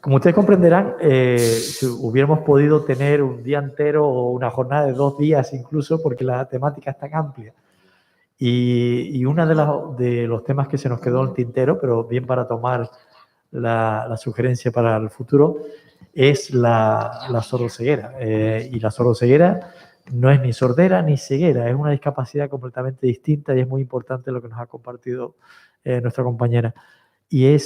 como ustedes comprenderán, si hubiéramos podido tener un día entero o una jornada de 2 días incluso, porque la temática es tan amplia. Y uno de los temas que se nos quedó en el tintero, pero bien para tomar la sugerencia para el futuro, es la sordoceguera. Y la sordoceguera no es ni sordera ni ceguera, es una discapacidad completamente distinta, y es muy importante lo que nos ha compartido nuestra compañera. Y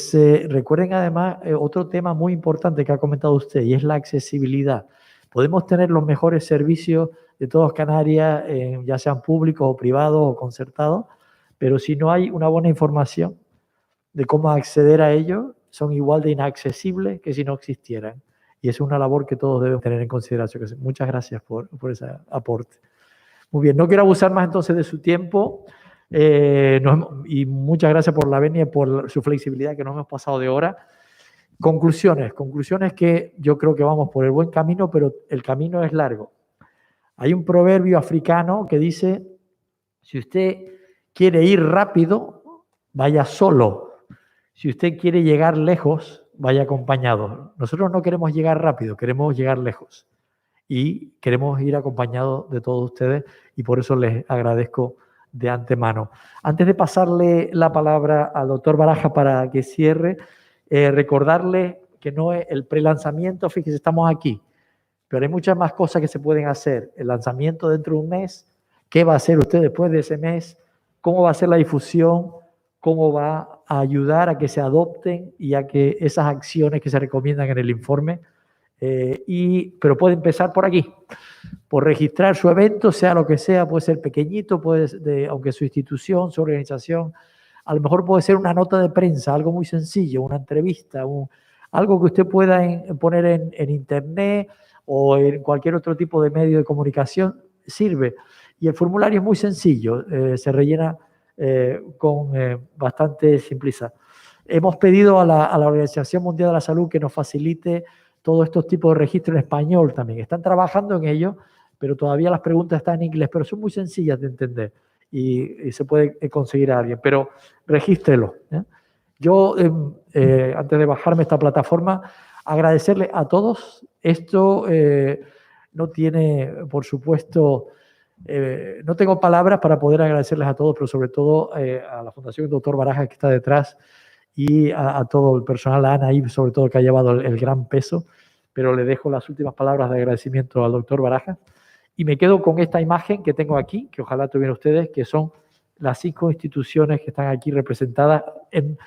recuerden además otro tema muy importante que ha comentado usted, y es la accesibilidad. Podemos tener los mejores servicios de todas Canarias, ya sean públicos o privados o concertados, pero si no hay una buena información de cómo acceder a ellos, son igual de inaccesibles que si no existieran. Y es una labor que todos debemos tener en consideración. Muchas gracias por ese aporte. Muy bien, no quiero abusar más entonces de su tiempo. Y muchas gracias por la venia y por su flexibilidad, que nos hemos pasado de hora. Conclusiones que yo creo que vamos por el buen camino, pero el camino es largo. Hay un proverbio africano que dice: si usted quiere ir rápido, vaya solo. Si usted quiere llegar lejos, vaya acompañado. Nosotros no queremos llegar rápido, queremos llegar lejos. Y queremos ir acompañados de todos ustedes, y por eso les agradezco de antemano. Antes de pasarle la palabra al doctor Baraja para que cierre, recordarle que no es el prelanzamiento, fíjese, estamos aquí, pero hay muchas más cosas que se pueden hacer. El lanzamiento dentro de un mes, ¿qué va a hacer usted después de ese mes? ¿Cómo va a ser la difusión? ¿Cómo va a ayudar a que se adopten y a que esas acciones que se recomiendan en el informe? Pero puede empezar por aquí, por registrar su evento, sea lo que sea, puede ser pequeñito, aunque su institución, su organización, a lo mejor puede ser una nota de prensa, algo muy sencillo, una entrevista, algo que usted pueda poner en internet o en cualquier otro tipo de medio de comunicación, sirve. Y el formulario es muy sencillo, se rellena con bastante simplicidad. Hemos pedido a la Organización Mundial de la Salud que nos facilite todos estos tipos de registros en español también. Están trabajando en ello, pero todavía las preguntas están en inglés, pero son muy sencillas de entender y se puede conseguir a alguien, pero regístrelo. Yo, antes de bajarme esta plataforma, agradecerle a todos. Esto no tiene, por supuesto, no tengo palabras para poder agradecerles a todos, pero sobre todo a la Fundación Dr. Baraja, que está detrás, y a todo el personal, a Ana, y sobre todo, que ha llevado el gran peso, pero le dejo las últimas palabras de agradecimiento al doctor Baraja Y me quedo con esta imagen que tengo aquí, que ojalá tuvieran ustedes, que son las 5 instituciones que están aquí representadas en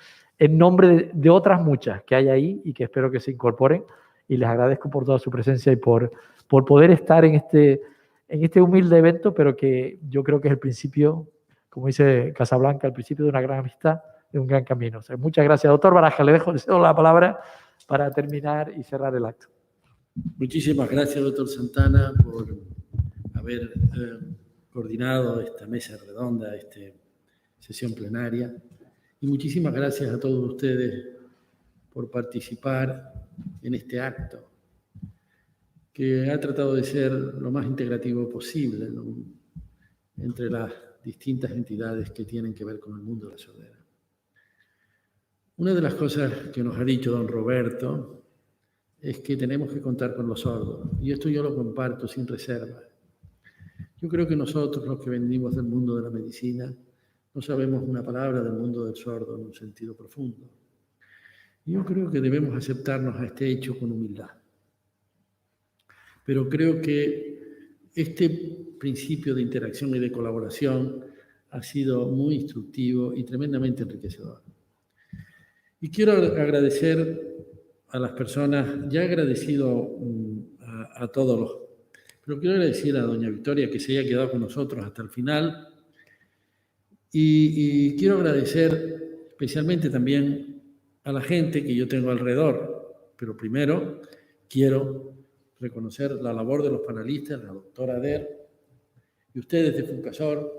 nombre de otras muchas que hay ahí y que espero que se incorporen. Y les agradezco por toda su presencia y por poder estar en este humilde evento, pero que yo creo que es el principio, como dice Casablanca, el principio de una gran amistad, de un gran camino. O sea, muchas gracias, doctor Baraja. Le cedo la palabra para terminar y cerrar el acto. Muchísimas gracias, doctor Santana, por haber coordinado esta mesa redonda, esta sesión plenaria. Y muchísimas gracias a todos ustedes por participar en este acto, que ha tratado de ser lo más integrativo posible, ¿no?, entre las distintas entidades que tienen que ver con el mundo de la sordera. Una de las cosas que nos ha dicho don Roberto es que tenemos que contar con los sordos, y esto yo lo comparto sin reserva. Yo creo que nosotros, los que venimos del mundo de la medicina, no sabemos una palabra del mundo del sordo en un sentido profundo. Yo creo que debemos aceptarnos a este hecho con humildad. Pero creo que este principio de interacción y de colaboración ha sido muy instructivo y tremendamente enriquecedor. Y quiero agradecer a las personas, ya he agradecido a todos los, pero quiero agradecer a doña Victoria que se haya quedado con nosotros hasta el final. Y quiero agradecer especialmente también a la gente que yo tengo alrededor. Pero primero quiero reconocer la labor de los panelistas, la doctora Ader, y ustedes de Funcasor,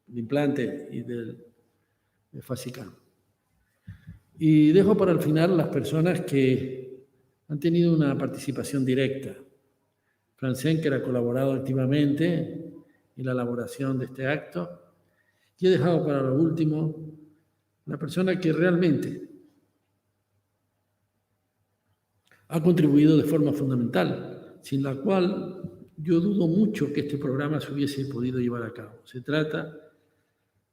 de Implante y de Fasicam. Y dejo para el final las personas que han tenido una participación directa. Francén, que ha colaborado activamente en la elaboración de este acto. Y he dejado para lo último la persona que realmente ha contribuido de forma fundamental, sin la cual yo dudo mucho que este programa se hubiese podido llevar a cabo. Se trata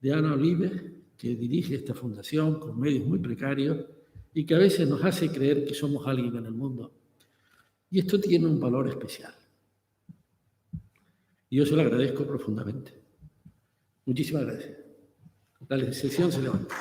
de Ana Olive, que dirige esta fundación con medios muy precarios y que a veces nos hace creer que somos alguien en el mundo. Y esto tiene un valor especial. Y yo se lo agradezco profundamente. Muchísimas gracias. La sesión se levanta.